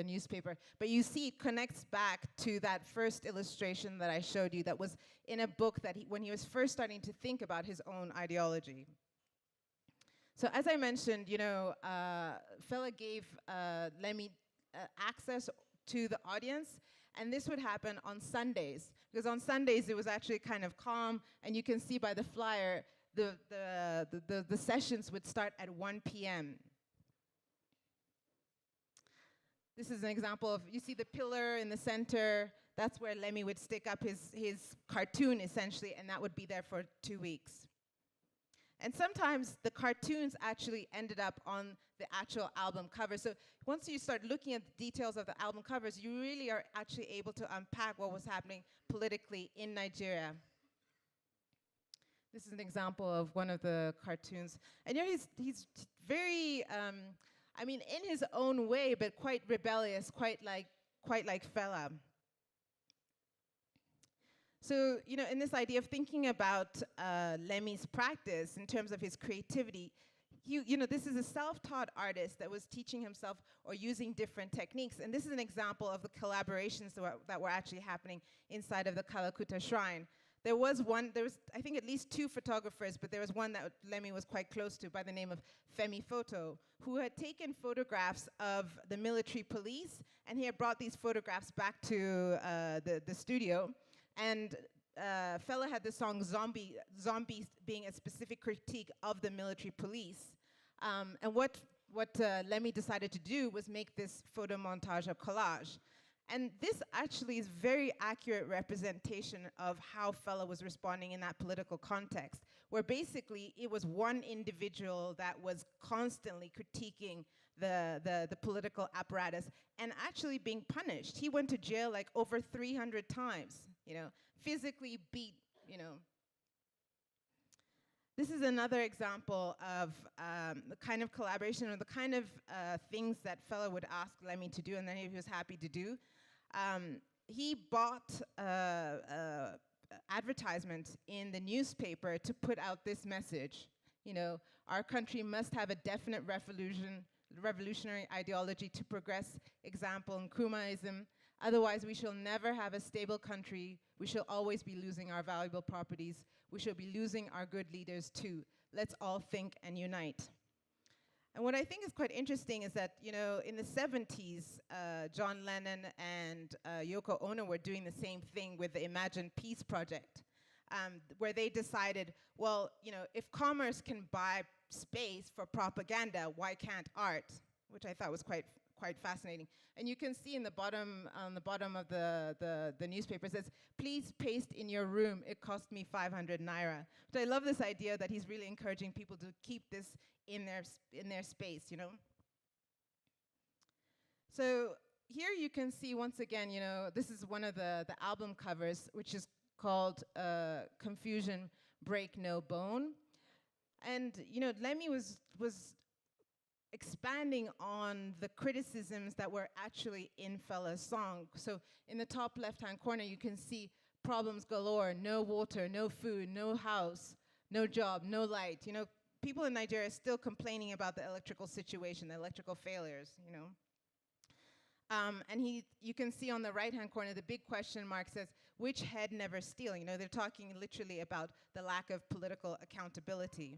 newspaper. But you see, it connects back to that first illustration that I showed you that was in a book that when he was first starting to think about his own ideology. So as I mentioned, Fela gave Lemmy access to the audience, and this would happen on Sundays, because on Sundays it was actually kind of calm, and you can see by the flyer the sessions would start at 1 p.m. This is an example of, you see the pillar in the center, that's where Lemmy would stick up his cartoon essentially, and that would be there for 2 weeks. And sometimes the cartoons actually ended up on the actual album cover. So once you start looking at the details of the album covers, you really are actually able to unpack what was happening politically in Nigeria. This is an example of one of the cartoons. And he's very, in his own way, but quite rebellious, quite like Fela. So, in this idea of thinking about Lemmy's practice in terms of his creativity, this is a self-taught artist that was teaching himself or using different techniques. And this is an example of the collaborations that were actually happening inside of the Kalakuta Shrine. There was, I think, at least 2 photographers, but there was one that Lemmy was quite close to by the name of Femi Photo, who had taken photographs of the military police, and he had brought these photographs back to the studio. And Fela had the song Zombie being a specific critique of the military police. And what Lemmy decided to do was make this photo montage of collage. And this actually is very accurate representation of how Fela was responding in that political context, where basically it was one individual that was constantly critiquing the political apparatus and actually being punished. He went to jail like over 300 times, physically beat, This is another example of the kind of collaboration or the kind of things that Fela would ask Lemmy to do, and then he was happy to do. He bought advertisement in the newspaper to put out this message. Our country must have a definite revolutionary ideology to progress, example, Nkrumahism. Otherwise, we shall never have a stable country. We shall always be losing our valuable properties. We shall be losing our good leaders too. Let's all think and unite. And what I think is quite interesting is that, in the 70s, John Lennon and Yoko Ono were doing the same thing with the Imagine Peace project, where they decided, well, if commerce can buy space for propaganda, why can't art? Which I thought was quite fascinating. And you can see on the bottom of the newspaper, it says, please paste in your room, it cost me 500 naira. But I love this idea that he's really encouraging people to keep this in their space, So here you can see once again, this is one of the album covers, which is called Confusion, Break No Bone. And Lemmy was expanding on the criticisms that were actually in Fela's song. So in the top left-hand corner, you can see problems galore, no water, no food, no house, no job, no light. People in Nigeria are still complaining about the electrical situation, the electrical failures, And you can see on the right-hand corner, the big question mark says, which head never steal? They're talking literally about the lack of political accountability.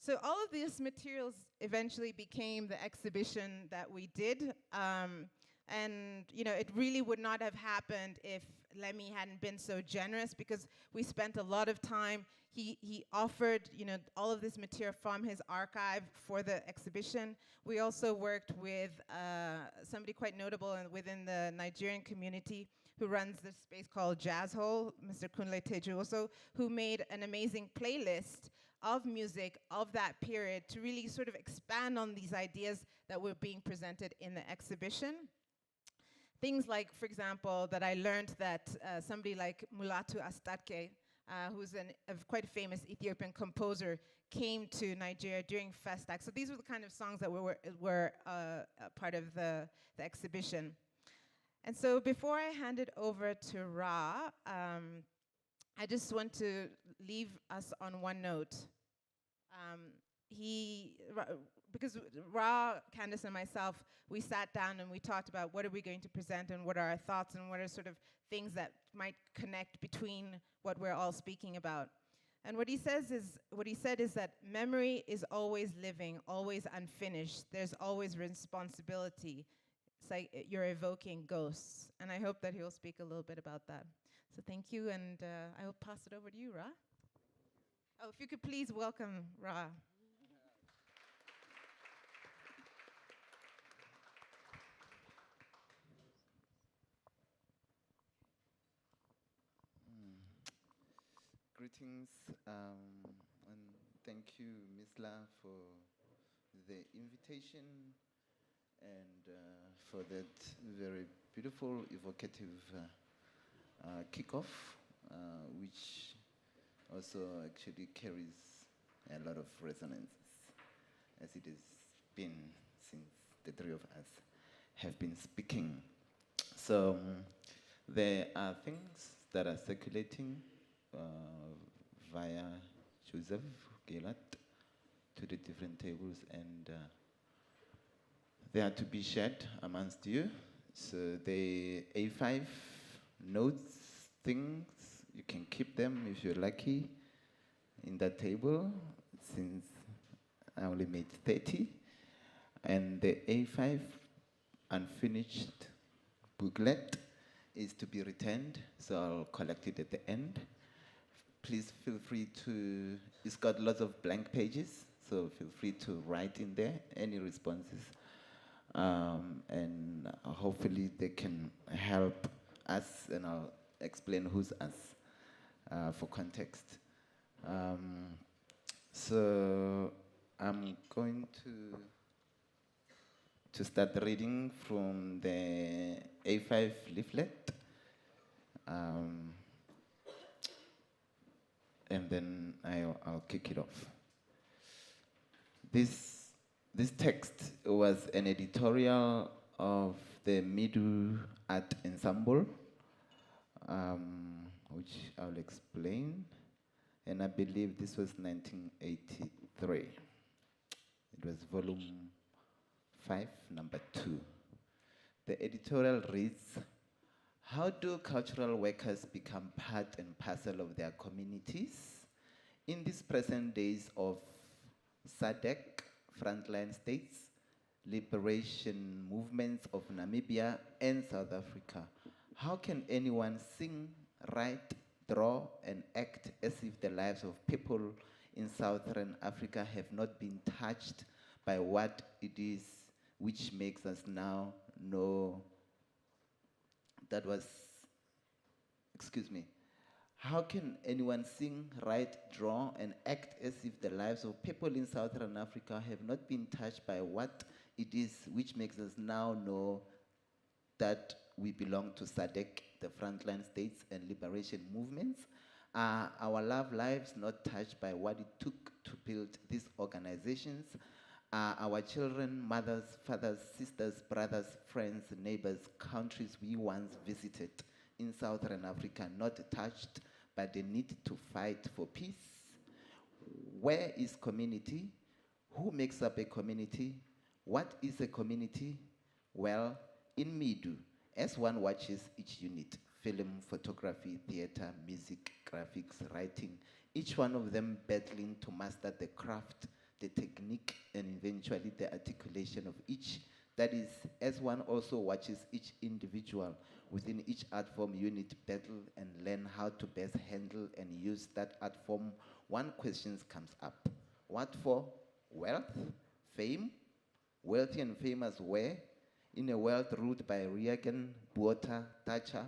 So all of these materials eventually became the exhibition that we did. And it really would not have happened if Lemmy hadn't been so generous, because we spent a lot of time. He offered all of this material from his archive for the exhibition. We also worked with somebody quite notable within the Nigerian community who runs this space called Jazz Hole, Mr. Kunle Tejuoso, who made an amazing playlist of music of that period to really sort of expand on these ideas that were being presented in the exhibition. Things like, for example, that I learned that somebody like Mulatu Astatke, who's a quite famous Ethiopian composer, came to Nigeria during Festac. So these were the kind of songs that were part of the exhibition. And so before I hand it over to Ra, I just want to leave us on one note. Because Ra, Candace, and myself, we sat down and we talked about what are we going to present and what are our thoughts and what are sort of things that might connect between what we're all speaking about. And what he said is that memory is always living, always unfinished. There's always responsibility. It's like you're evoking ghosts. And I hope that he'll speak a little bit about that. So thank you, and I will pass it over to you, Ra. Oh, if you could please welcome Ra. Greetings, and thank you, Missla, for the invitation and for that very beautiful, evocative kickoff, which also actually carries a lot of resonance, as it has been since the three of us have been speaking. So there are things that are circulating via Joseph Gelat to the different tables, and they are to be shared amongst you. So the A5 notes, things, you can keep them if you're lucky in that table, since I only made 30. And the A5 unfinished booklet is to be returned, so I'll collect it at the end. Please feel free to, it's got lots of blank pages, so feel free to write in there any responses. And hopefully they can help us, and I'll explain who's us for context. So I'm going to start reading from the A5 leaflet. And then I'll kick it off. This text was an editorial of the Middle Art Ensemble, which I'll explain. And I believe this was 1983. It was volume 5, number 2. The editorial reads, "How do cultural workers become part and parcel of their communities? In these present days of SADC, frontline states, liberation movements of Namibia and South Africa, how can anyone sing, write, draw, and act as if the lives of people in Southern Africa have not been touched by what it is which makes us now know how can anyone sing, write, draw, and act as if the lives of people in Southern Africa have not been touched by what it is which makes us now know that we belong to SADC, the frontline states and liberation movements? Are our love lives not touched by what it took to build these organizations? Are our children, mothers, fathers, sisters, brothers, friends, neighbors, countries we once visited in Southern Africa not touched by the need to fight for peace? Where is community? Who makes up a community? What is a community? Well, in Midu, as one watches each unit, film, photography, theater, music, graphics, writing, each one of them battling to master the craft, the technique, and eventually the articulation of each. That is, as one also watches each individual within each art form unit battle and learn how to best handle and use that art form, one question comes up. What for? Wealth? Fame? Wealthy and famous where? In a world ruled by Reagan, Botha, Thatcher.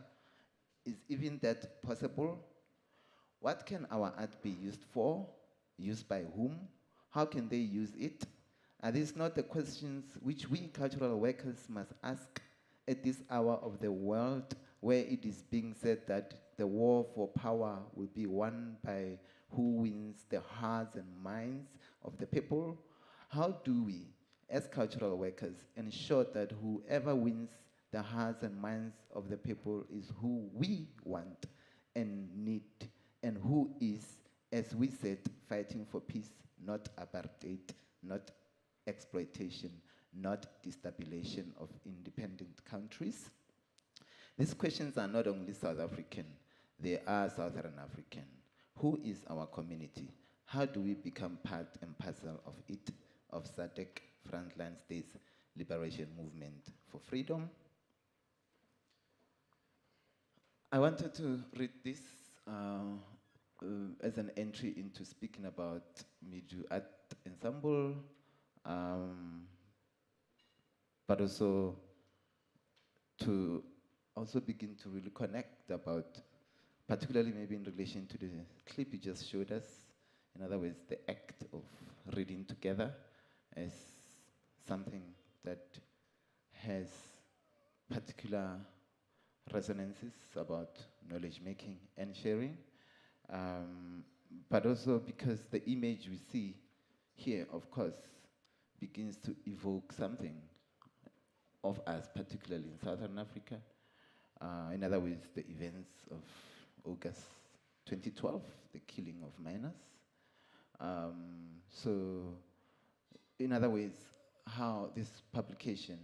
Is even that possible? What can our art be used for? Used by whom? How can they use it? Are these not the questions which we cultural workers must ask at this hour of the world, where it is being said that the war for power will be won by who wins the hearts and minds of the people? How do we, as cultural workers, ensure that whoever wins the hearts and minds of the people is who we want and need, and who is, as we said, fighting for peace, not apartheid, not exploitation, not destabilization of independent countries? These questions are not only South African, they are Southern African. Who is our community? How do we become part and parcel of it, of SADC, Frontline States Liberation Movement for Freedom? I wanted to read this as an entry into speaking about Midu Art Ensemble, but also to begin to really connect about, particularly maybe in relation to the clip you just showed us, in other words, the act of reading together as something that has particular resonances about knowledge making and sharing, but also because the image we see here, of course, begins to evoke something of us, particularly in Southern Africa. In other words, the events of August 2012, the killing of miners. So, in other words, how this publication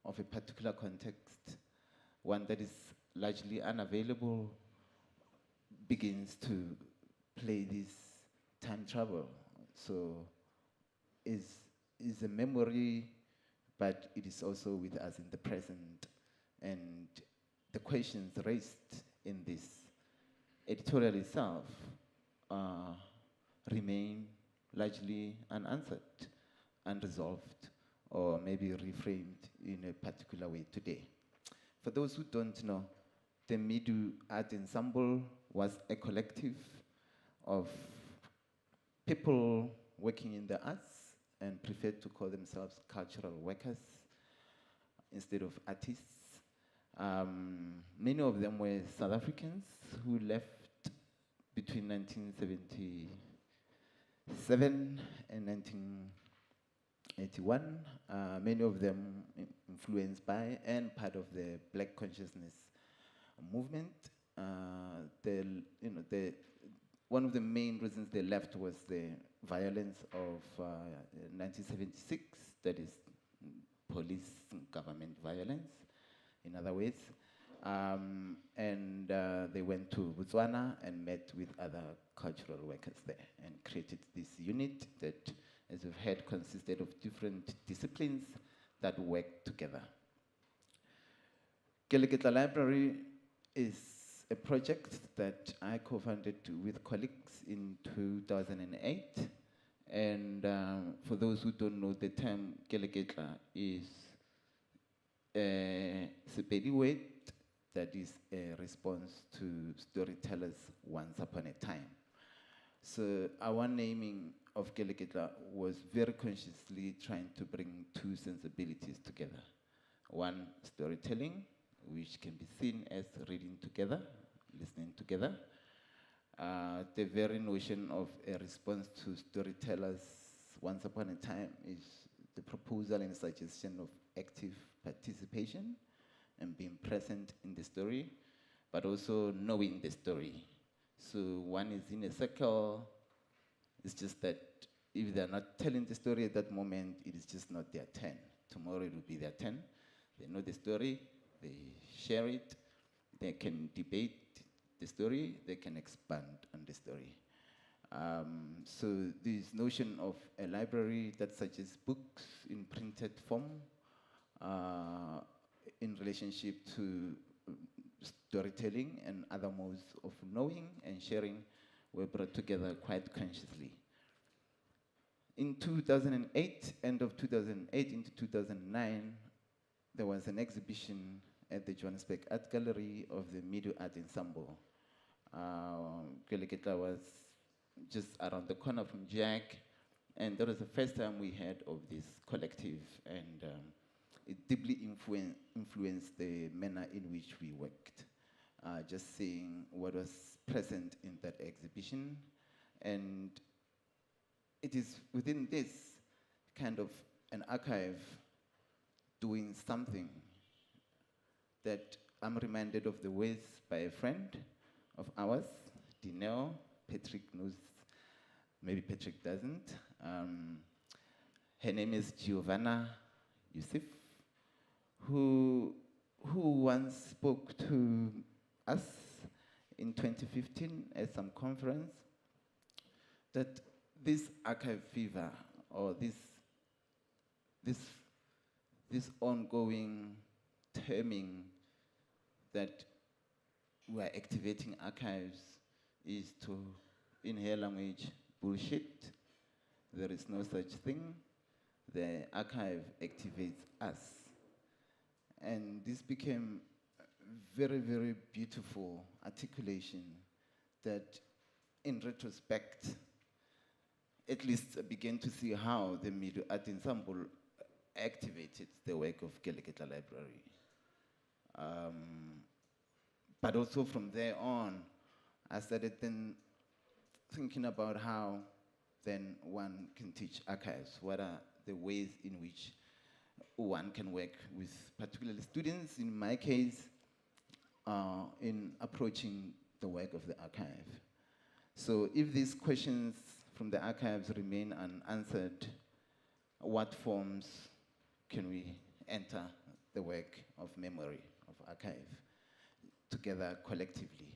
of a particular context, one that is largely unavailable, begins to play this time travel. So, is a memory, but it is also with us in the present. And the questions raised in this editorial itself remain largely unanswered, unresolved, or maybe reframed in a particular way today. For those who don't know, the Midu Art Ensemble was a collective of people working in the arts and preferred to call themselves cultural workers instead of artists. Many of them were South Africans who left between 1977 and 1981. Many of them influenced by and part of the Black consciousness movement. One of the main reasons they left was the violence of 1976, that is police and government violence, in other words. And they went to Botswana and met with other cultural workers there and created this unit that, as we've heard, consisted of different disciplines that worked together. Keleketla Library is a project that I co-founded with colleagues in 2008. And for those who don't know, the term Keleketla is a Sepedi word that is a response to storytellers once upon a time. So our naming of Keleketla was very consciously trying to bring two sensibilities together. One, storytelling, which can be seen as reading together, listening together. The very notion of a response to storytellers once upon a time is the proposal and suggestion of active participation and being present in the story, but also knowing the story. So one is in a circle. It's just that if they're not telling the story at that moment, it is just not their turn. Tomorrow it will be their turn. They know the story, they share it, they can debate the story, they can expand on the story. So this notion of a library that suggests books in printed form in relationship to storytelling and other modes of knowing and sharing were brought together quite consciously. In 2008, end of 2008 into 2009, there was an exhibition at the Johannesburg Art Gallery of the Media Art Ensemble. Keleketla was just around the corner from Jack, and that was the first time we heard of this collective, and it deeply influenced the manner in which we worked. Just seeing what was present in that exhibition, and it is within this kind of an archive doing something that I'm reminded of the words by a friend of ours, Dineo. Patrick knows, maybe Patrick doesn't. Her name is Giovanna Yusuf, who once spoke to us in 2015 at some conference that this archive fever, or this ongoing terming that we are activating archives is to, in her language, bullshit. There is no such thing. The archive activates us. And this became a very, very beautiful articulation that, in retrospect, at least I began to see how the Media Art Ensemble activated the work of Keleketla Library. But also from there on, I started then thinking about how then one can teach archives. What are the ways in which one can work with particularly students, in my case, in approaching the work of the archive. So if these questions from the archives remain unanswered, what forms can we enter the work of memory, of archive, together collectively?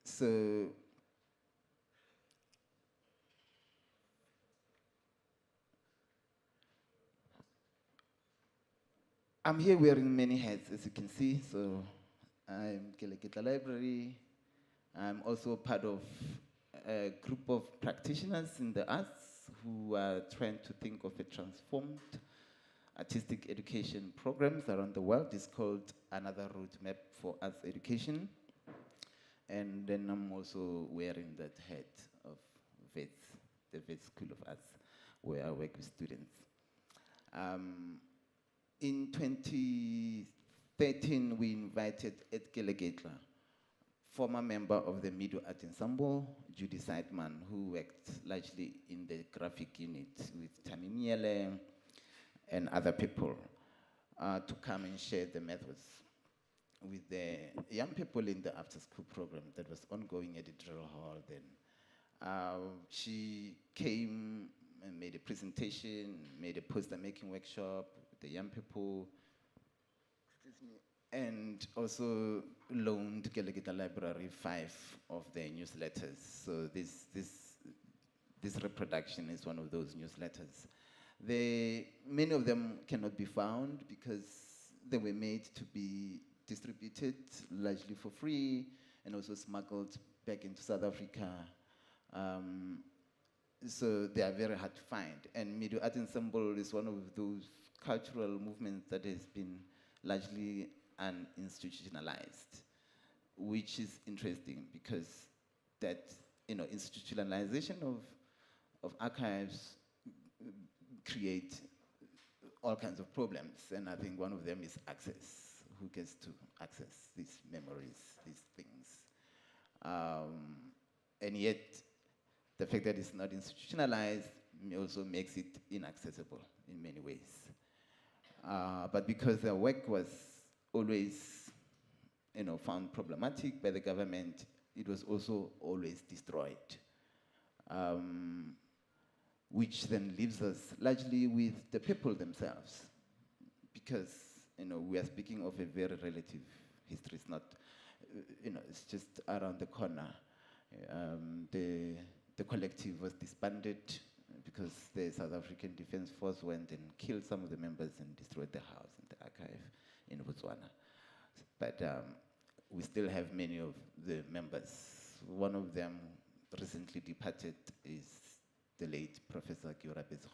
So I'm here wearing many hats, as you can see. So I'm Keleketla Library. I'm also part of a group of practitioners in the arts who are trying to think of a transformed artistic education programs around the world. It's called Another Roadmap for Arts Education. And then I'm also wearing that hat of VETS, the VETS School of Arts, where I work with students. In 2013, we invited Ed Keleketla, former member of the Media Art Ensemble, Judy Seidman, who worked largely in the graphic unit with Tammy Miele and other people, to come and share the methods with the young people in the after-school program that was ongoing at the Drill Hall then. She came and made a presentation, made a poster-making workshop with the young people, and also loaned Keleketla Library 5 of their newsletters. So this reproduction is one of those newsletters. Many of them cannot be found because they were made to be distributed largely for free and also smuggled back into South Africa. So they are very hard to find. And Media Art Ensemble is one of those cultural movements that has been largely uninstitutionalized, which is interesting because that institutionalization of archives create all kinds of problems, and I think one of them is access. Who gets to access these memories, these things? And yet, the fact that it's not institutionalized also makes it inaccessible in many ways. But because the work was always found problematic by the government, it was also always destroyed, which then leaves us largely with the people themselves, because we are speaking of a very relative history. It's not, it's just around the corner. The collective was disbanded because the South African Defence Force went and killed some of the members and destroyed the house and the archive in Botswana. But we still have many of the members. One of them recently departed is the late Professor curates.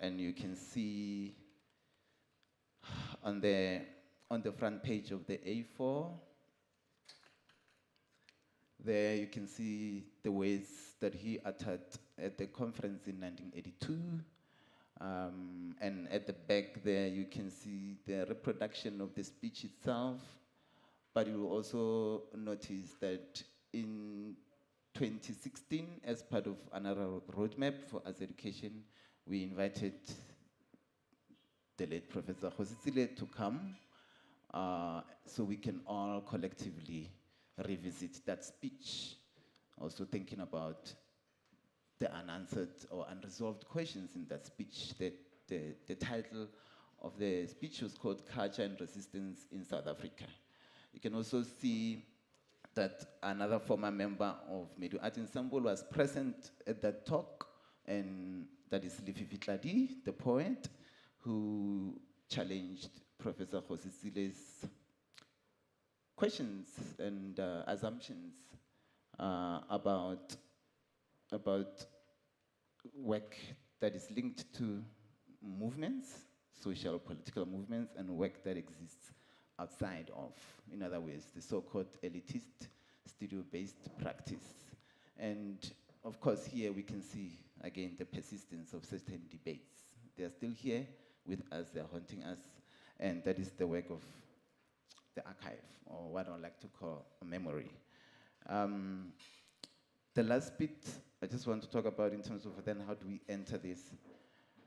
And you can see on the front page of the A4, there you can see the ways that he uttered at the conference in 1982. And at the back there, you can see the reproduction of the speech itself. But you will also notice that in 2016, as part of another roadmap for us education, we invited the late Professor Hositsile to come so we can all collectively revisit that speech, also thinking about the unanswered or unresolved questions in that speech. The title of the speech was called Culture and Resistance in South Africa. You can also see that another former member of Medu Art Ensemble was present at that talk, and that is Lefifi Tladi, the poet, who challenged Professor Hosisile's questions and assumptions about work that is linked to movements, social political movements, and work that exists outside of, in other words, the so-called elitist studio-based practice. And of course, here we can see, again, the persistence of certain debates. They're still here with us, they're haunting us, and that is the work of the archive, or what I like to call a memory. The last bit I just want to talk about in terms of then how do we enter this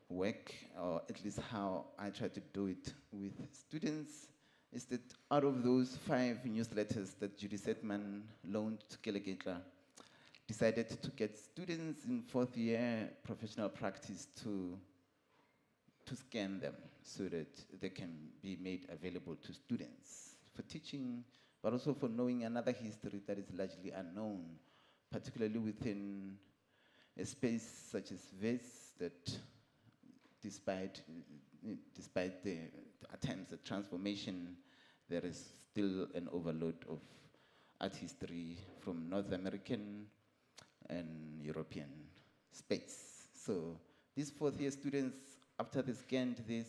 work, or at least how I try to do it with students, is that out of those 5 newsletters that Judy Setman loaned to Kelegetla, decided to get students in 4th year professional practice to scan them so that they can be made available to students for teaching, but also for knowing another history that is largely unknown, particularly within a space such as this that despite the attempts at transformation, there is still an overload of art history from North American and European space. So these 4th year students, after they scanned this,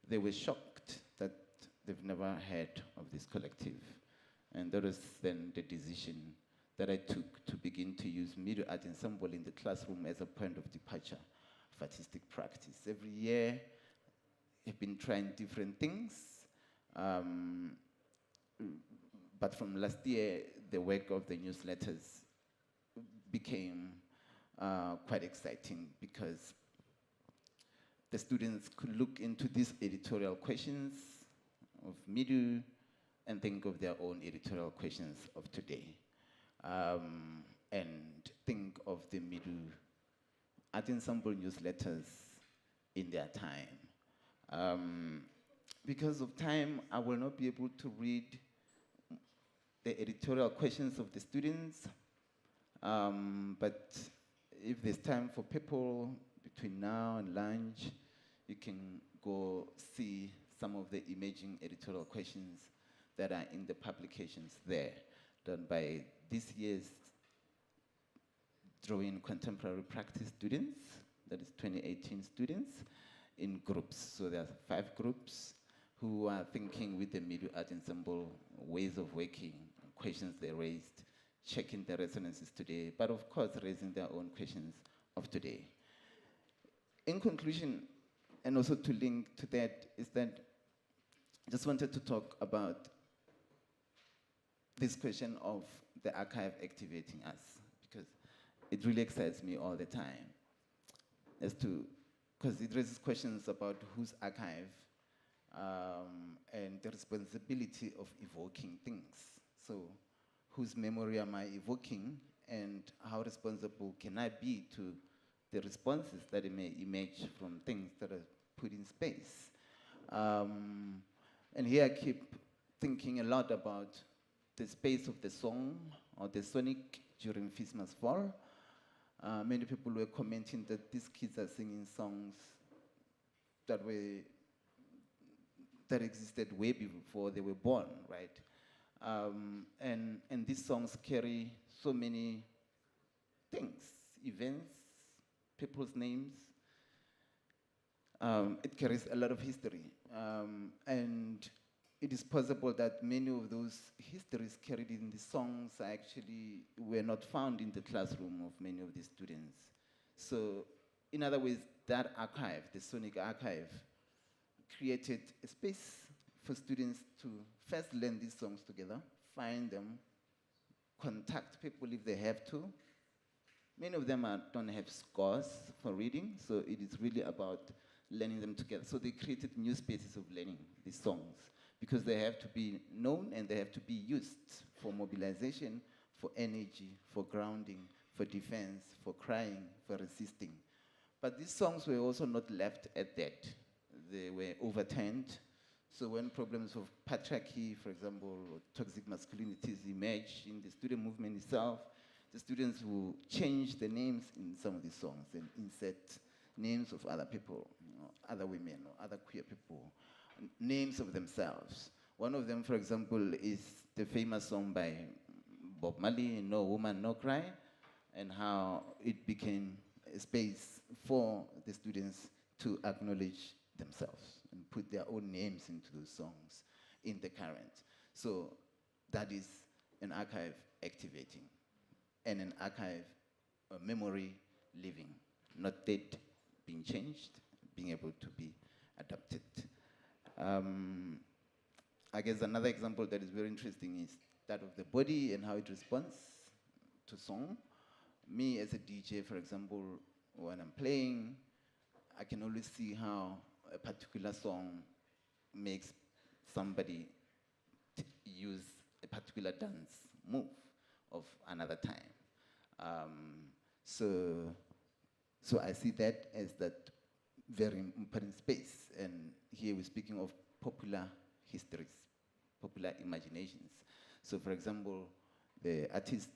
they were shocked that they've never heard of this collective. And that was then the decision that I took to begin to use Medu Art Ensemble in the classroom as a point of departure of artistic practice. Every year, I've been trying different things. But from last year, the work of the newsletters became quite exciting because the students could look into these editorial questions of Medu and think of their own editorial questions of today. And think of the Medu Art Ensemble newsletters in their time. Because of time, I will not be able to read the editorial questions of the students, but if there's time for people between now and lunch, you can go see some of the emerging editorial questions that are in the publications there, done by this year's Drawing Contemporary Practice students, that is 2018 students, in groups. So there are 5 groups who are thinking with the Medu Art Ensemble ways of working, questions they raised, checking the resonances today, but of course raising their own questions of today. In conclusion, and also to link to that, is that I just wanted to talk about this question of the archive activating us, because it really excites me all the time, as to, because it raises questions about whose archive and the responsibility of evoking things. So whose memory am I evoking, and how responsible can I be to the responses that may emerge from things that are put in space? And here I keep thinking a lot about the space of the song, or the sonic during Feast Must Fall. Many people were commenting that these kids are singing songs that existed way before they were born, right? And these songs carry so many things, events, people's names. It carries a lot of history. And it is possible that many of those histories carried in the songs actually were not found in the classroom of many of the students. So, in other words, that archive, the sonic archive, created a space for students to first learn these songs together, find them, contact people if they have to. Many of them don't have scores for reading, so it is really about learning them together. So they created new spaces of learning these songs because they have to be known and they have to be used for mobilization, for energy, for grounding, for defense, for crying, for resisting. But these songs were also not left at that. They were overturned. So when problems of patriarchy, for example, or toxic masculinities emerged in the student movement itself, the students will change the names in some of these songs and insert names of other people, other women, or other queer people, names of themselves. One of them, for example, is the famous song by Bob Marley, No Woman, No Cry, and how it became a space for the students to acknowledge themselves and put their own names into those songs in the current. So that is an archive activating and an archive, a memory living, not dead, being changed, being able to be adapted. I guess another example that is very interesting is that of the body and how it responds to song. Me as a DJ, for example, when I'm playing, I can always see how a particular song makes somebody use a particular dance move of another time. So I see that as that very important space. And here we're speaking of popular histories, popular imaginations. So for example, the artist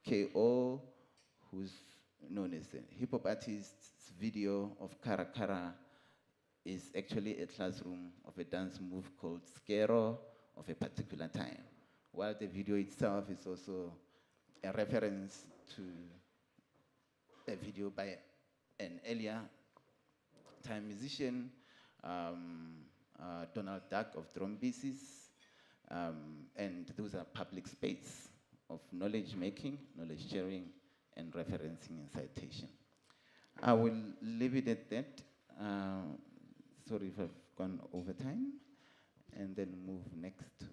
K.O., who's known as a hip-hop artist's video of Kara Kara is actually a classroom of a dance move called Skero of a particular time, while the video itself is also a reference to a video by an earlier time musician, Donald Duck of drum pieces, and those are public space of knowledge making, knowledge sharing, and referencing and citation. I will leave it at that. Sorry if I've gone over time, and then move next to.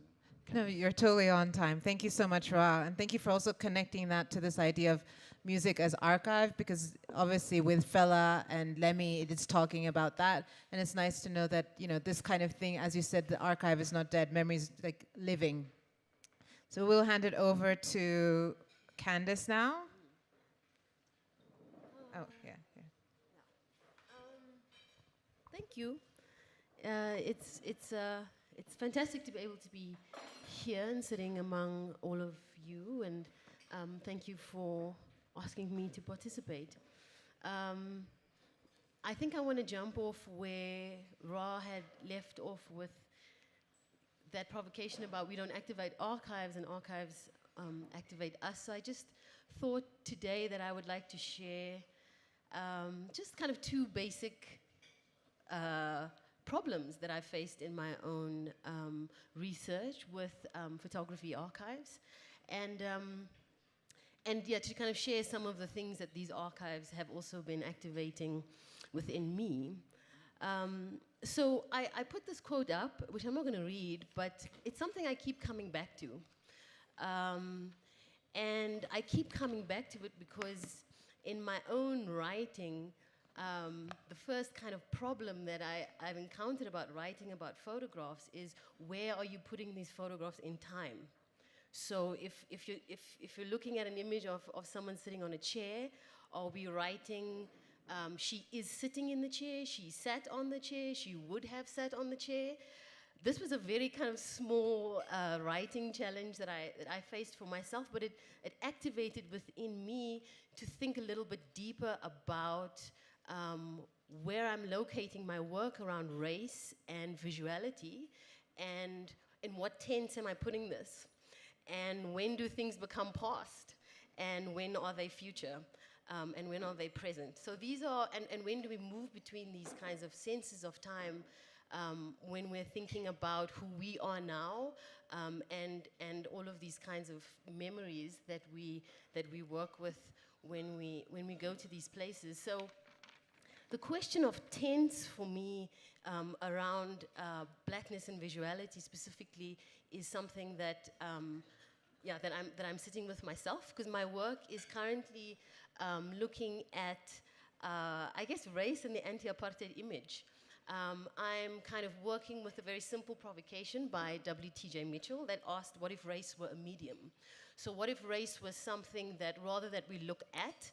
No, you're totally on time. Thank you so much, Ra. And thank you for also connecting that to this idea of music as archive, because obviously with Fela and Lemmy, it is talking about that. And it's nice to know that, you know, this kind of thing, as you said, the archive is not dead, memory's like living. So we'll hand it over to Candace now. Oh, yeah. Thank you. It's fantastic to be able to be here and sitting among all of you, and thank you for asking me to participate. I think I want to jump off where Ra had left off with that provocation about we don't activate archives and archives activate us. So I just thought today that I would like to share just kind of two basic problems that I faced in my own research with photography archives, and yeah, to kind of share some of the things that these archives have also been activating within me. So I put this quote up, which I'm not going to read, but it's something I keep coming back to. And I keep coming back to it because in my own writing, the first kind of problem that I've encountered about writing about photographs is where are you putting these photographs in time? So if you're looking at an image of someone sitting on a chair, are we writing she is sitting in the chair, she sat on the chair, she would have sat on the chair? this was a very kind of small writing challenge that I faced for myself, but it activated within me to think a little bit deeper about where I'm locating my work around race and visuality, and in what tense am I putting this, and when do things become past, and when are they future, and when are they present. So these are, and when do we move between these kinds of senses of time when we're thinking about who we are now, and all of these kinds of memories that we work with when we go to these places. So the question of tense for me around blackness and visuality specifically is something that that I'm sitting with myself, because my work is currently looking at I guess race and the anti-apartheid image. I'm kind of working with a very simple provocation by W.T.J. Mitchell that asked, what if race were a medium? So what if race was something that rather that we look at,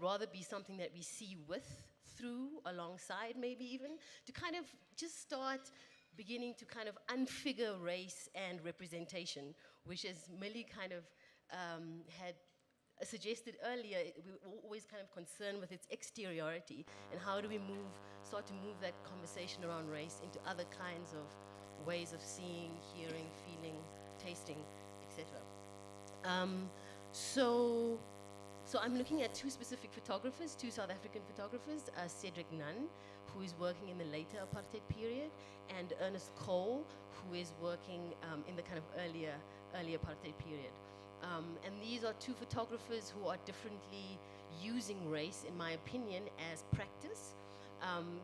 rather be something that we see with, through, alongside maybe even, to kind of just start beginning to kind of unfigure race and representation, which as Millie kind of had suggested earlier, we were always kind of concerned with its exteriority, and how do we start to move that conversation around race into other kinds of ways of seeing, hearing, feeling, tasting, etc. So I'm looking at two specific photographers, two South African photographers, Cedric Nunn, who is working in the later apartheid period, and Ernest Cole, who is working in the kind of earlier apartheid period. And these are two photographers who are differently using race, in my opinion, as practice.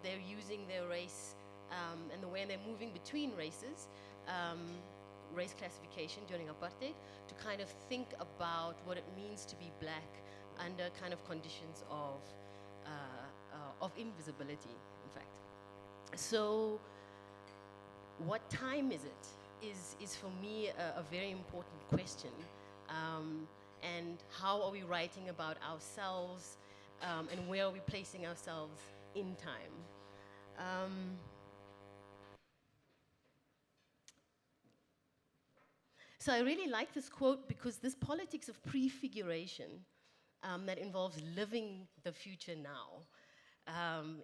They're using their race and the way they're moving between races, race classification during apartheid, to kind of think about what it means to be black under kind of conditions of invisibility, in fact. So what time is it is for me a very important question. And how are we writing about ourselves, and where are we placing ourselves in time? So I really like this quote, because this politics of prefiguration that involves living the future now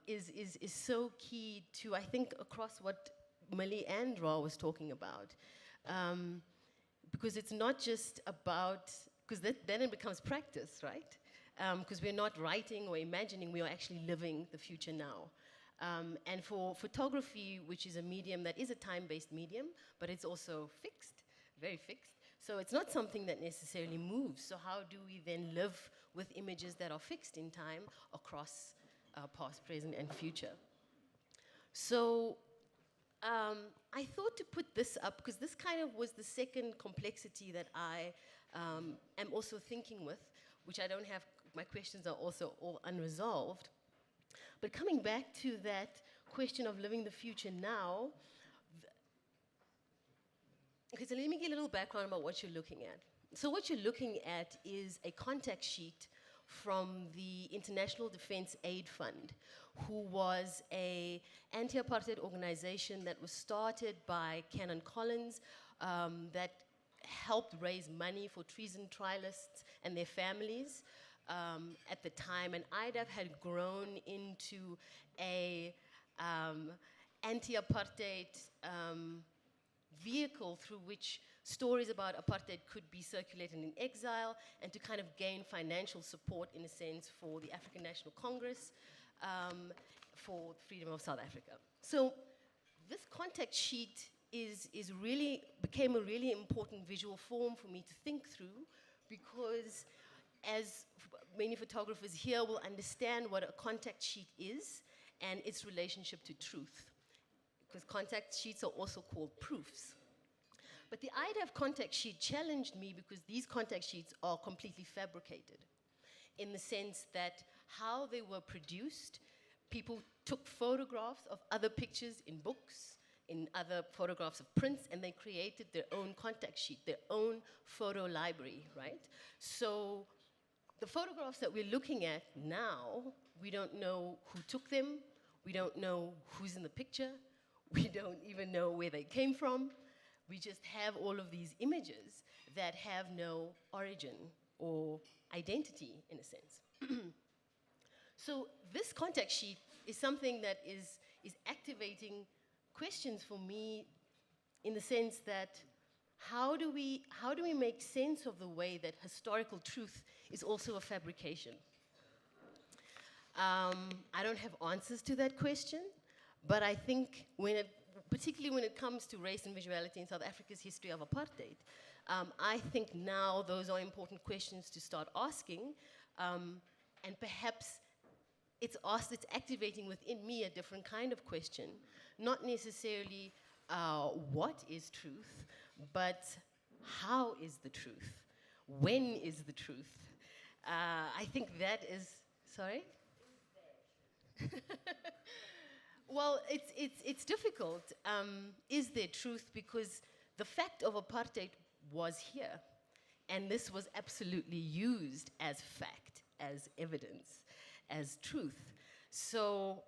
is so key to, I think, across what Millie and Ra was talking about. Because it's not just about, because then it becomes practice, right? Because we're not writing or imagining, we are actually living the future now. And for photography, which is a medium that is a time-based medium, but it's also fixed, very fixed. So it's not something that necessarily moves. So how do we then live with images that are fixed in time across past, present, and future? So I thought to put this up, because this kind of was the second complexity that I am also thinking with, which I don't have, my questions are also all unresolved. But coming back to that question of living the future now, okay, so let me get a little background about what you're looking at. So what you're looking at is a contact sheet from the International Defense Aid Fund, who was an anti-apartheid organization that was started by Canon Collins, that helped raise money for treason trialists and their families at the time. And IDAF had grown into a anti-apartheid vehicle through which stories about apartheid could be circulated in exile, and to kind of gain financial support, in a sense, for the African National Congress, for freedom of South Africa. So this contact sheet became a really important visual form for me to think through, because as many photographers here will understand what a contact sheet is and its relationship to truth, because contact sheets are also called proofs. But the IDAF contact sheet challenged me, because these contact sheets are completely fabricated, in the sense that how they were produced, people took photographs of other pictures in books, in other photographs of prints, and they created their own contact sheet, their own photo library, right? So the photographs that we're looking at now, we don't know who took them, we don't know who's in the picture, We don't even know where they came from. We just have all of these images that have no origin or identity, in a sense. So this contact sheet is something that is activating questions for me, in the sense that how do we make sense of the way that historical truth is also a fabrication? I don't have answers to that question, but I think particularly when it comes to race and visuality in South Africa's history of apartheid, I think now those are important questions to start asking, and perhaps it's activating within me a different kind of question, not necessarily what is truth, but how is the truth? When is the truth? I think that is, sorry? Well, it's difficult. Is there truth? Because the fact of apartheid was here, and this was absolutely used as fact, as evidence, as truth. So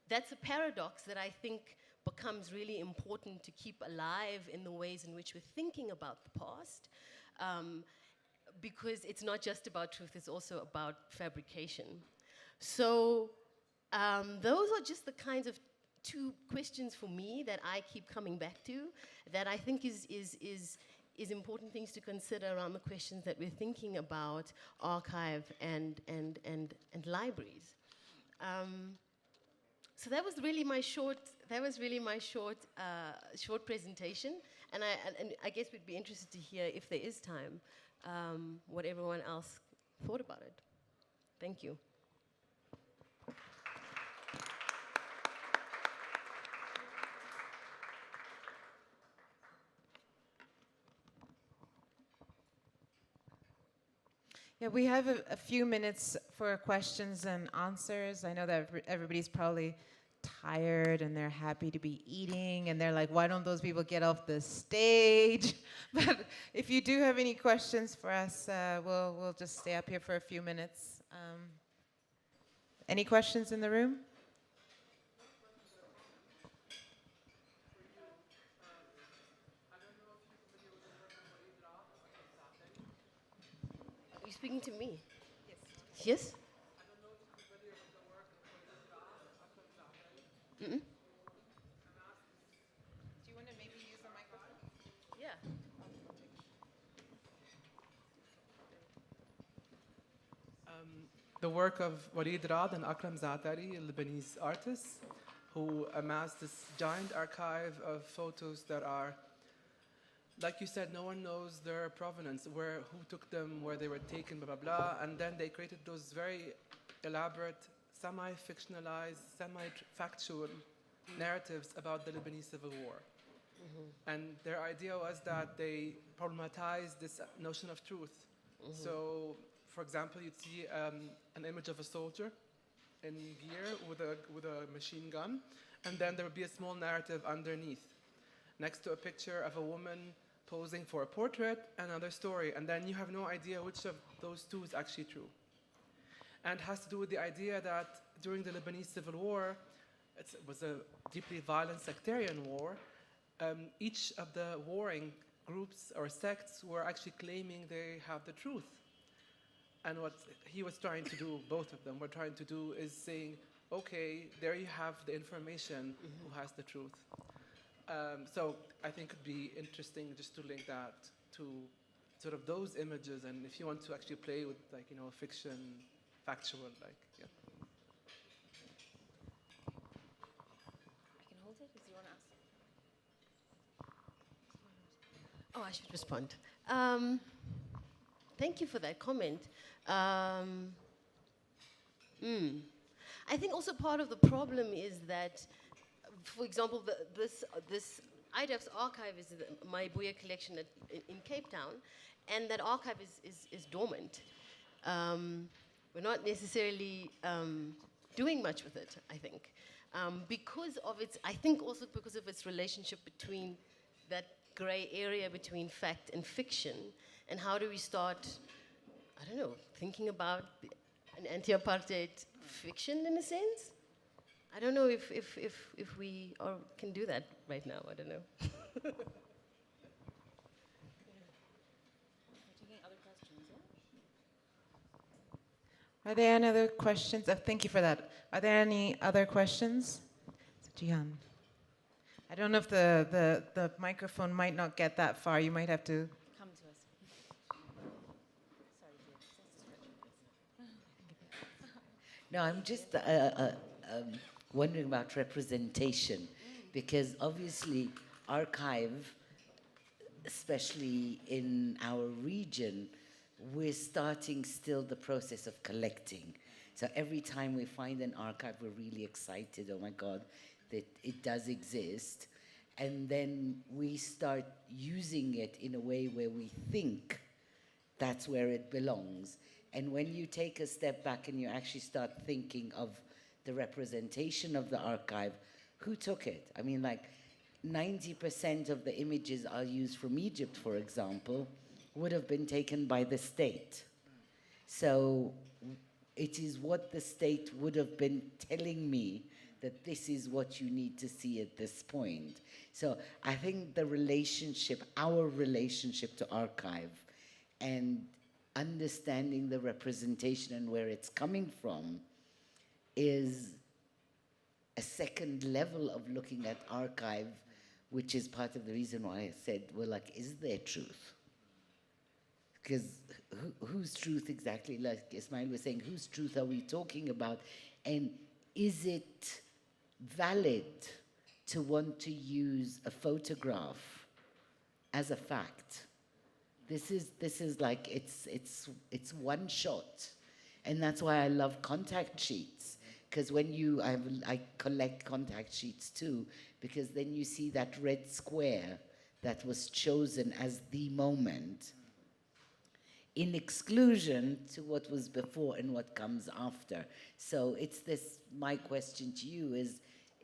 that's a paradox that I think becomes really important to keep alive in the ways in which we're thinking about the past, because it's not just about truth, it's also about fabrication. So those are just the kinds of two questions for me that I keep coming back to, that I think is important things to consider around the questions that we're thinking about archive and libraries. So that was really my short presentation, and I guess we'd be interested to hear, if there is time, what everyone else thought about it. Thank you. Yeah, we have a few minutes for questions and answers. I know that everybody's probably tired and they're happy to be eating, and they're like, why don't those people get off the stage? But if you do have any questions for us, we'll just stay up here for a few minutes. Any questions in the room? Are you speaking to me? Yes. Yes? Mm-mm. Do you want to maybe use the microphone? Yeah. The work of Walid Rad and Akram Zaatari, Lebanese artists, who amassed this giant archive of photos that are, like you said, no one knows their provenance, who took them, where they were taken, blah, blah, blah. And then they created those very elaborate, semi-fictionalized, semi-factual narratives about the Lebanese Civil War. Mm-hmm. And their idea was that they problematized this notion of truth. Mm-hmm. So, for example, you'd see an image of a soldier in gear with a machine gun, and then there would be a small narrative underneath, next to a picture of a woman posing for a portrait, another story, and then you have no idea which of those two is actually true. And it has to do with the idea that during the Lebanese Civil War, it was a deeply violent sectarian war, each of the warring groups or sects were actually claiming they have the truth. And what he was trying to do, both of them were trying to do, is saying, okay, there you have the information, mm-hmm. who has the truth. So I think it'd be interesting just to link that to sort of those images, and if you want to actually play with, like, fiction, factual, like, yeah. I can hold it. Does you want to ask? Oh, I should respond. Thank you for that comment. I think also part of the problem is that, for example, this IDEF's archive is my Buya collection in Cape Town, and that archive is dormant. We're not necessarily doing much with it, I think, because of its relationship between that gray area between fact and fiction, and how do we start, I don't know, thinking about an anti-apartheid fiction in a sense? I don't know if we can do that right now. I don't know. Are there any other questions? Thank you for that. Are there any other questions? Jihan. I don't know if the microphone might not get that far. You might have to Come to us. Sorry, No, I'm just wondering about representation, because obviously archive, especially in our region, we're starting still the process of collecting. So every time we find an archive, we're really excited, oh my God, that it does exist. And then we start using it in a way where we think that's where it belongs. And when you take a step back and you actually start thinking of the representation of the archive, who took it? I mean, like 90% of the images are used from Egypt, for example, would have been taken by the state. So it is what the state would have been telling me that this is what you need to see at this point. So I think the relationship, our relationship to archive, and understanding the representation and where it's coming from is a second level of looking at archive, which is part of the reason why I said, well, like, is there truth? Because whose truth exactly, like Ismail was saying, whose truth are we talking about? And is it valid to want to use a photograph as a fact? This is like, it's one shot. And that's why I love contact sheets. Because when I collect contact sheets too, because then you see that red square that was chosen as the moment, in exclusion to what was before and what comes after. So it's this, my question to you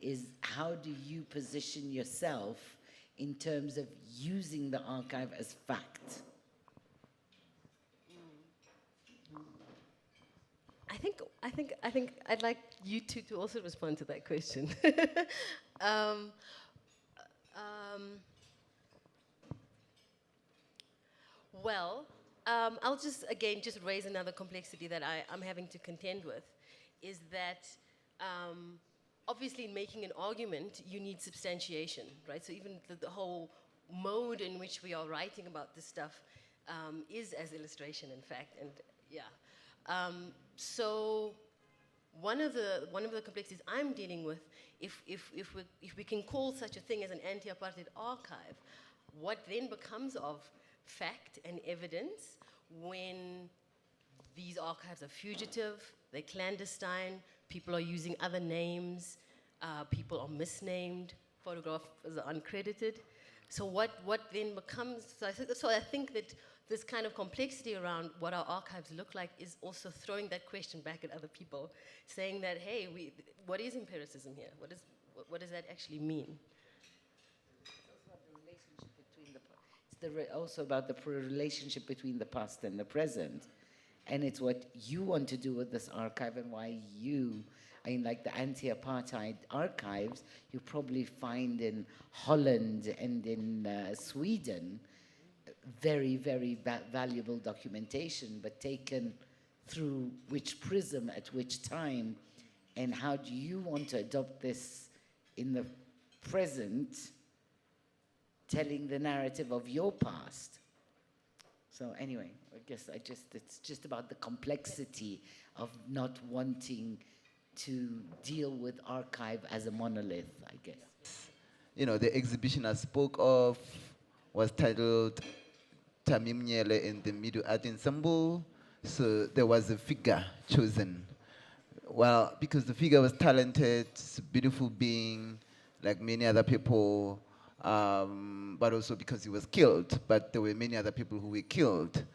is how do you position yourself in terms of using the archive as fact? I think I'd like you two to also respond to that question. Well, I'll just raise another complexity that I'm having to contend with, is that obviously in making an argument, you need substantiation, right? So even the whole mode in which we are writing about this stuff is as illustration, in fact, and yeah. So one of the complexities I'm dealing with, if we can call such a thing as an anti-apartheid archive, what then becomes of fact and evidence when these archives are fugitive, they're clandestine, people are using other names, people are misnamed, photographs are uncredited. So what then becomes, so I think that this kind of complexity around what our archives look like is also throwing that question back at other people, saying that, hey, what is empiricism here? What does that actually mean? It's also about the relationship between the past and the present. And it's what you want to do with this archive and why like the anti-apartheid archives, you probably find in Holland and in Sweden, very, very valuable documentation, but taken through which prism at which time, and how do you want to adopt this in the present, telling the narrative of your past. So anyway, I guess it's just about the complexity of not wanting to deal with archive as a monolith, I guess. You know, the exhibition I spoke of was titled Tamim Nyele in the Middle Art Ensemble. So there was a figure chosen. Well, because the figure was talented, a beautiful being, like many other people, but also because he was killed. But there were many other people who were killed.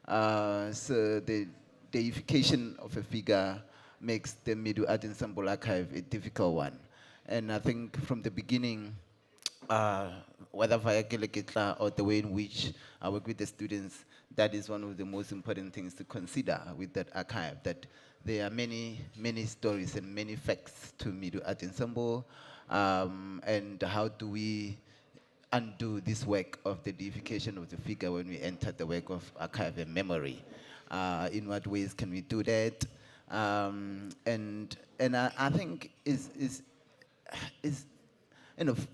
So the deification of a figure makes the Middle Art Ensemble archive a difficult one. And I think from the beginning, whether via Keleketla or the way in which I work with the students, that is one of the most important things to consider with that archive, that there are many, many stories and many facts to Middle Art Ensemble. And how do we undo this work of the deification of the figure when we enter the work of archive and memory? In what ways can we do that? And I think is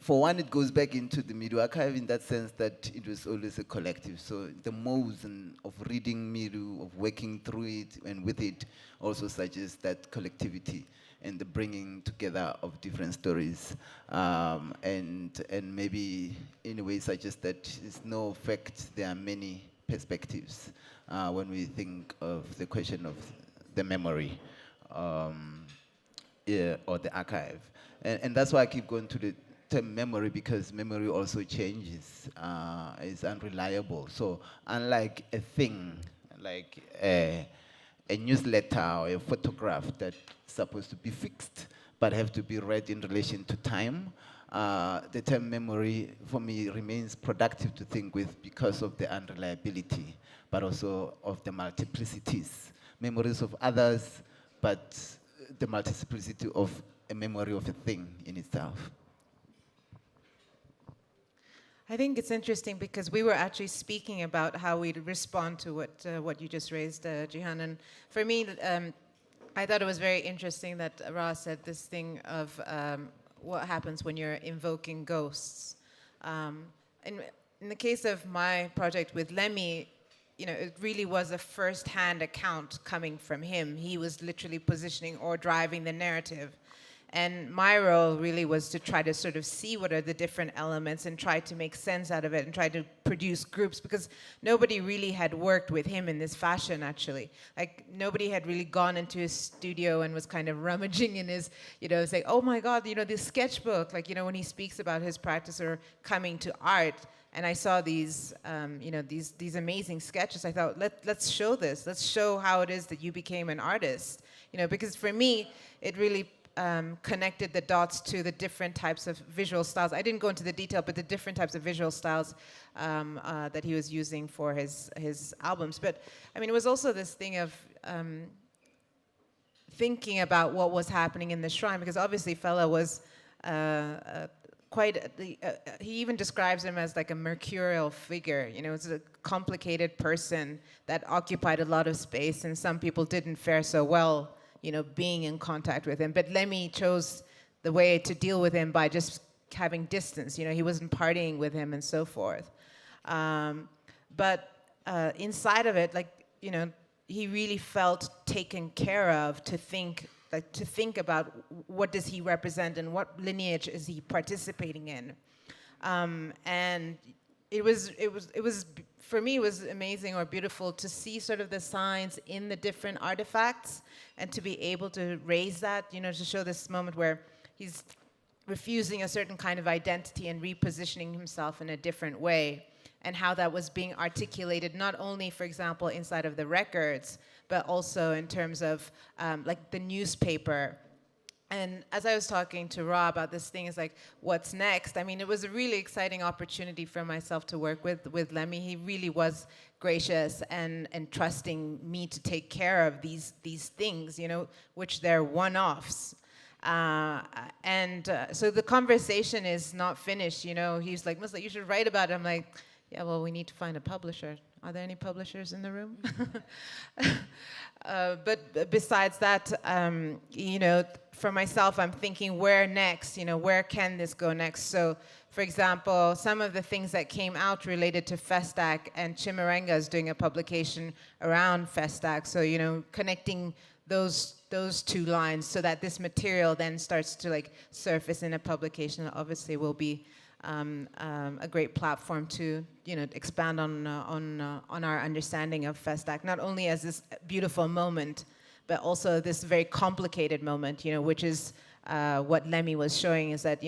for one, it goes back into the Middle archive in that sense that it was always a collective. So the modes of reading Middle, of working through it and with it, also suggests that collectivity and the bringing together of different stories, and maybe in a way suggests that it's no fact there are many perspectives when we think of the question of the memory or the archive. And that's why I keep going to the term memory, because memory also changes, is unreliable. So unlike a thing, like a newsletter or a photograph that's supposed to be fixed but have to be read in relation to time, the term memory for me remains productive to think with because of the unreliability, but also of the multiplicities. Memories of others, but the multiplicity of a memory of a thing in itself. I think it's interesting because we were actually speaking about how we respond to what you just raised, Jihan. And for me, I thought it was very interesting that Ra said this thing of what happens when you're invoking ghosts. In the case of my project with Lemmy, it really was a first-hand account coming from him. He was literally positioning or driving the narrative. And my role really was to try to sort of see what are the different elements and try to make sense out of it and try to produce groups, because nobody really had worked with him in this fashion, actually. Like, nobody had really gone into his studio and was kind of rummaging in his, saying, oh my God, this sketchbook, like, when he speaks about his practice or coming to art. And I saw these, these amazing sketches. I thought, let's show this. Let's show how it is that you became an artist. Because for me, it really connected the dots to the different types of visual styles. I didn't go into the detail, but the different types of visual styles that he was using for his albums. But I mean, it was also this thing of thinking about what was happening in the shrine, because obviously Fela was he even describes him as like a mercurial figure. It's a complicated person that occupied a lot of space, and some people didn't fare so well being in contact with him. But Lemmy chose the way to deal with him by just having distance. He wasn't partying with him and so forth. But inside of it, he really felt taken care of to think about what does he represent and what lineage is he participating in. And it was for me, it was amazing or beautiful to see sort of the signs in the different artifacts and to be able to raise that, to show this moment where he's refusing a certain kind of identity and repositioning himself in a different way, and how that was being articulated not only, for example, inside of the records, but also in terms of like the newspaper. And as I was talking to Ra about this thing, is like, what's next? I mean, it was a really exciting opportunity for myself to work with Lemmy. He really was gracious and trusting me to take care of these things, which they're one-offs. So the conversation is not finished, He's like, Missla, you should write about it. I'm like, yeah, well, we need to find a publisher. Are there any publishers in the room? But besides that, for myself, I'm thinking, where next? Where can this go next? So, for example, some of the things that came out related to Festac, and Chimarenga is doing a publication around Festac. So, connecting those two lines so that this material then starts to surface in a publication that obviously will be a great platform to expand on our understanding of Festac, not only as this beautiful moment, but also this very complicated moment, which is what Lemmy was showing, is that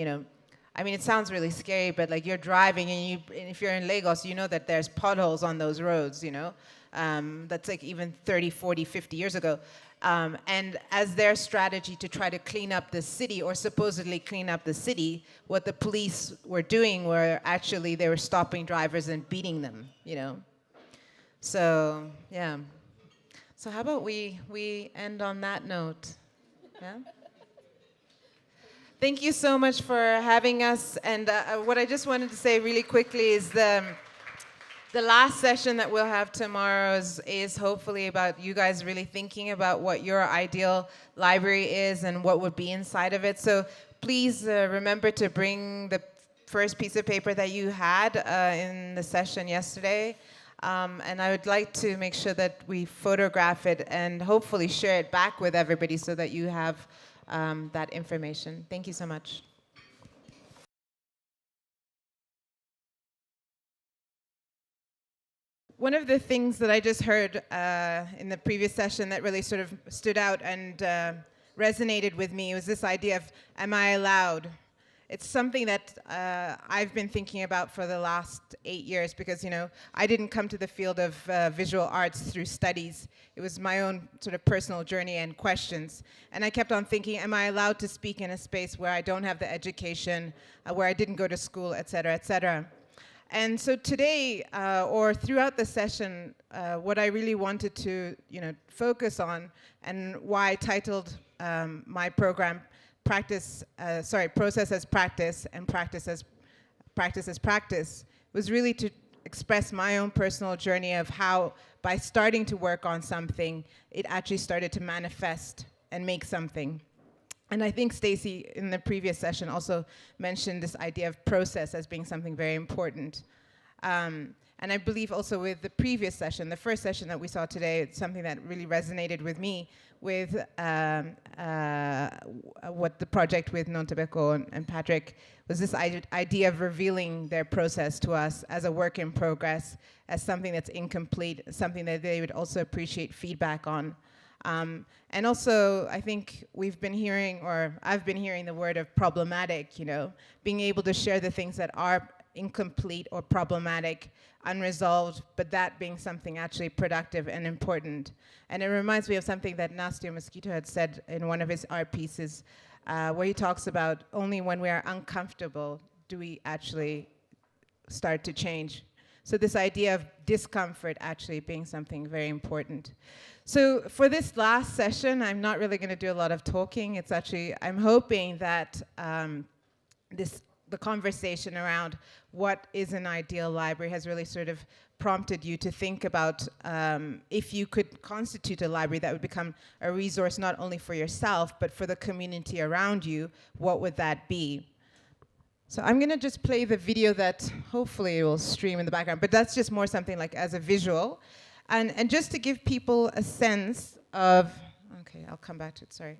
I mean, it sounds really scary, but you're driving and if you're in Lagos, that there's potholes on those roads, that's even 30, 40, 50 years ago. And as their strategy to try to clean up the city, or supposedly clean up the city, what the police were doing were actually they were stopping drivers and beating them, So, yeah. So how about we end on that note? Yeah? Thank you so much for having us. And what I just wanted to say really quickly is the last session that we'll have tomorrow is hopefully about you guys really thinking about what your ideal library is and what would be inside of it. So please remember to bring the first piece of paper that you had in the session yesterday. And I would like to make sure that we photograph it and hopefully share it back with everybody so that you have that information. Thank you so much. One of the things that I just heard in the previous session that really sort of stood out and resonated with me was this idea of, am I allowed? It's something that I've been thinking about for the last 8 years because, you know, I didn't come to the field of visual arts through studies. It was my own sort of personal journey and questions. And I kept on thinking, am I allowed to speak in a space where I don't have the education, where I didn't go to school, et cetera, et cetera? And so today, or throughout the session, what I really wanted to, you know, focus on, and why I titled my program Process as Practice and Practice as Practice, was really to express my own personal journey of how, by starting to work on something, it actually started to manifest and make something. And I think Stacy, in the previous session, also mentioned this idea of process as being something very important. And I believe also with the previous session, the first session that we saw today, it's something that really resonated with me with what the project with Nontebeko and Patrick was, this idea of revealing their process to us as a work in progress, as something that's incomplete, something that they would also appreciate feedback on. And also, I think we've been hearing, or I've been hearing the word of problematic, you know, being able to share the things that are incomplete or problematic, unresolved, but that being something actually productive and important. And it reminds me of something that Nastya Mosquito had said in one of his art pieces, where he talks about only when we are uncomfortable do we actually start to change. So this idea of discomfort actually being something very important. So for this last session, I'm not really going to do a lot of talking. It's actually, I'm hoping that the conversation around what is an ideal library has really sort of prompted you to think about if you could constitute a library that would become a resource not only for yourself, but for the community around you, what would that be? So I'm going to just play the video that hopefully will stream in the background, but that's just more something like as a visual. And just to give people a sense of, okay, I'll come back to it, sorry.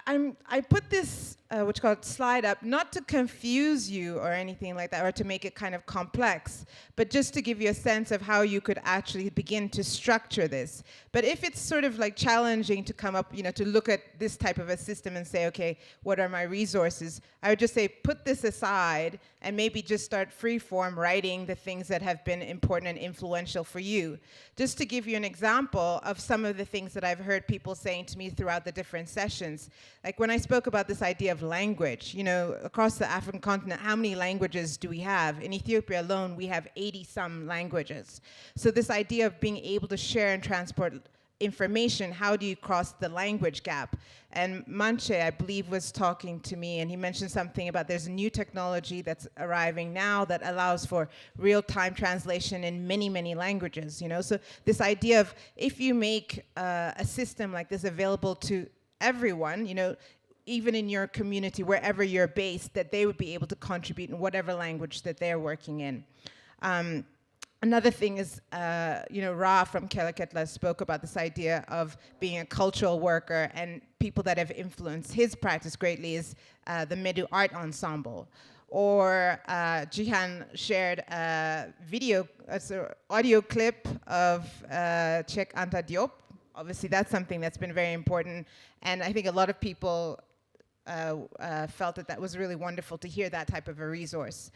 I put this, what's called slide up, not to confuse you or anything like that, or to make it kind of complex, but just to give you a sense of how you could actually begin to structure this. But if it's sort of like challenging to come up, you know, to look at this type of a system and say, okay, what are my resources? I would just say, put this aside and maybe just start free-form writing the things that have been important and influential for you. Just to give you an example of some of the things that I've heard people saying to me throughout the different sessions. Like when I spoke about this idea of language, you know, across the African continent, how many languages do we have? In Ethiopia alone, we have 80-some languages. So this idea of being able to share and transport information, how do you cross the language gap? And Manche, I believe, was talking to me, and he mentioned something about there's a new technology that's arriving now that allows for real-time translation in many, many languages, you know? So this idea of if you make a system like this available to everyone, you know, even in your community, wherever you're based, that they would be able to contribute in whatever language that they're working in. Another thing is, you know, Ra from Keleketla spoke about this idea of being a cultural worker, and people that have influenced his practice greatly is the Medu Art Ensemble. Or Jihan shared a video, audio clip of Cheikh Anta Diop. Obviously, that's something that's been very important, and I think a lot of people felt that that was really wonderful to hear that type of a resource.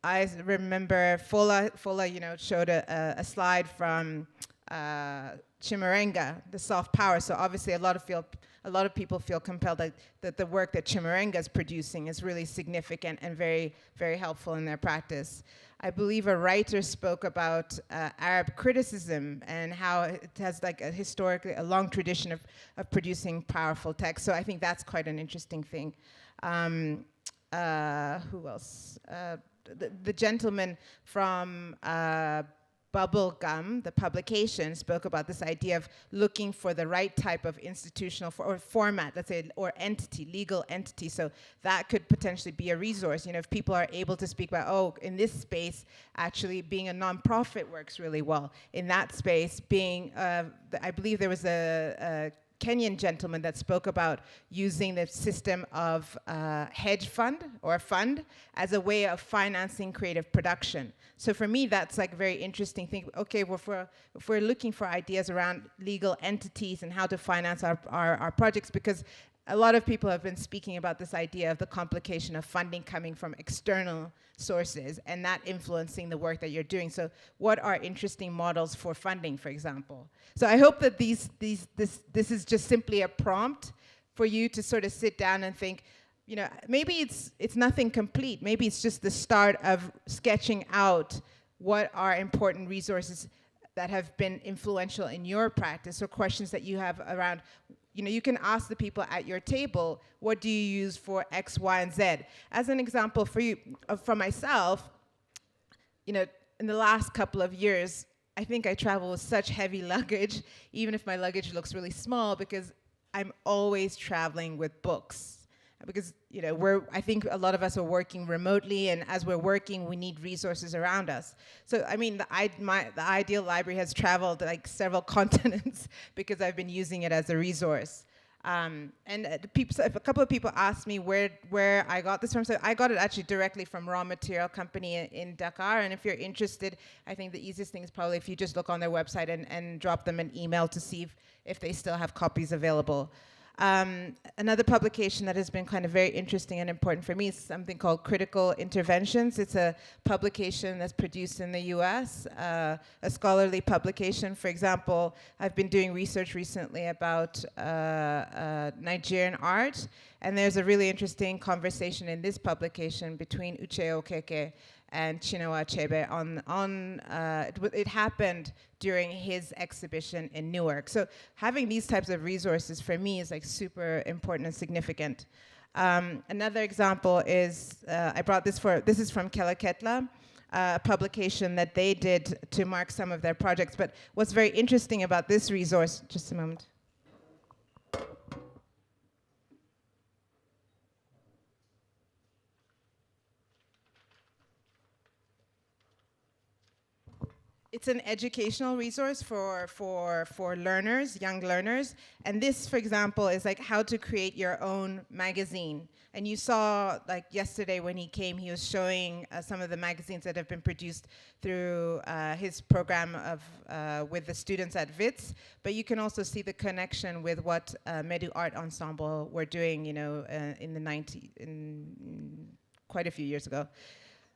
I remember Fola, you know, showed a slide from Chimurenga, the soft power. So obviously a lot of people feel compelled that the work that Chimurenga is producing is really significant and very, very helpful in their practice. I believe a writer spoke about Arab criticism and how it has like historically a long tradition of producing powerful text. So I think that's quite an interesting thing. Who else? The gentleman from Bubblegum, the publication, spoke about this idea of looking for the right type of institutional or format, let's say, or entity, legal entity. So that could potentially be a resource. You know, if people are able to speak about, oh, in this space, actually being a nonprofit works really well. In that space, being, I believe there was a Kenyan gentleman that spoke about using the system of hedge fund or fund as a way of financing creative production. So for me, that's like a very interesting thing. Okay, well, if we're looking for ideas around legal entities and how to finance our projects, because a lot of people have been speaking about this idea of the complication of funding coming from external sources and that influencing the work that you're doing. So what are interesting models for funding, for example? So I hope that this is just simply a prompt for you to sort of sit down and think, you know, maybe it's nothing complete. Maybe it's just the start of sketching out what are important resources that have been influential in your practice, or questions that you have around. You know, you can ask the people at your table, what do you use for X, Y, and Z? As an example for you, for myself, you know, in the last couple of years, I think I travel with such heavy luggage, even if my luggage looks really small, because I'm always traveling with books. Because, you know, I think a lot of us are working remotely, and as we're working, we need resources around us. So, I mean, the Ideal Library has traveled like several continents because I've been using it as a resource. And a couple of people asked me where I got this from. So I got it actually directly from Raw Material Company in Dakar. And if you're interested, I think the easiest thing is probably if you just look on their website and drop them an email to see if they still have copies available. Another publication that has been kind of very interesting and important for me is something called Critical Interventions. It's a publication that's produced in the US, a scholarly publication. For example, I've been doing research recently about Nigerian art, and there's a really interesting conversation in this publication between Uche Okeke and Chinua Achebe it happened during his exhibition in Newark. So having these types of resources for me is like super important and significant. Another example is, this is from Keleketla, a publication that they did to mark some of their projects. But what's very interesting about this resource, just a moment. It's an educational resource for learners, young learners. And this, for example, is like how to create your own magazine. And you saw, like yesterday when he came, he was showing some of the magazines that have been produced through his program with the students at WITS. But you can also see the connection with what Medu Art Ensemble were doing, you know, in the 90s, quite a few years ago.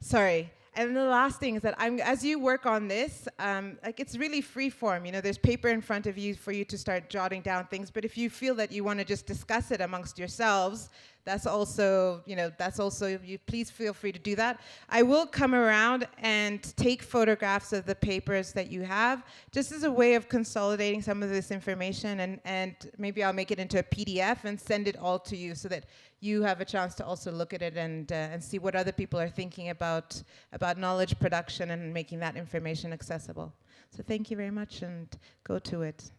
Sorry. And the last thing is that as you work on this, like it's really free form. You know, there's paper in front of you for you to start jotting down things. But if you feel that you want to just discuss it amongst yourselves, that's also, you please feel free to do that. I will come around and take photographs of the papers that you have, just as a way of consolidating some of this information, and maybe I'll make it into a PDF and send it all to you so that you have a chance to also look at it and see what other people are thinking about knowledge production and making that information accessible. So thank you very much, and go to it.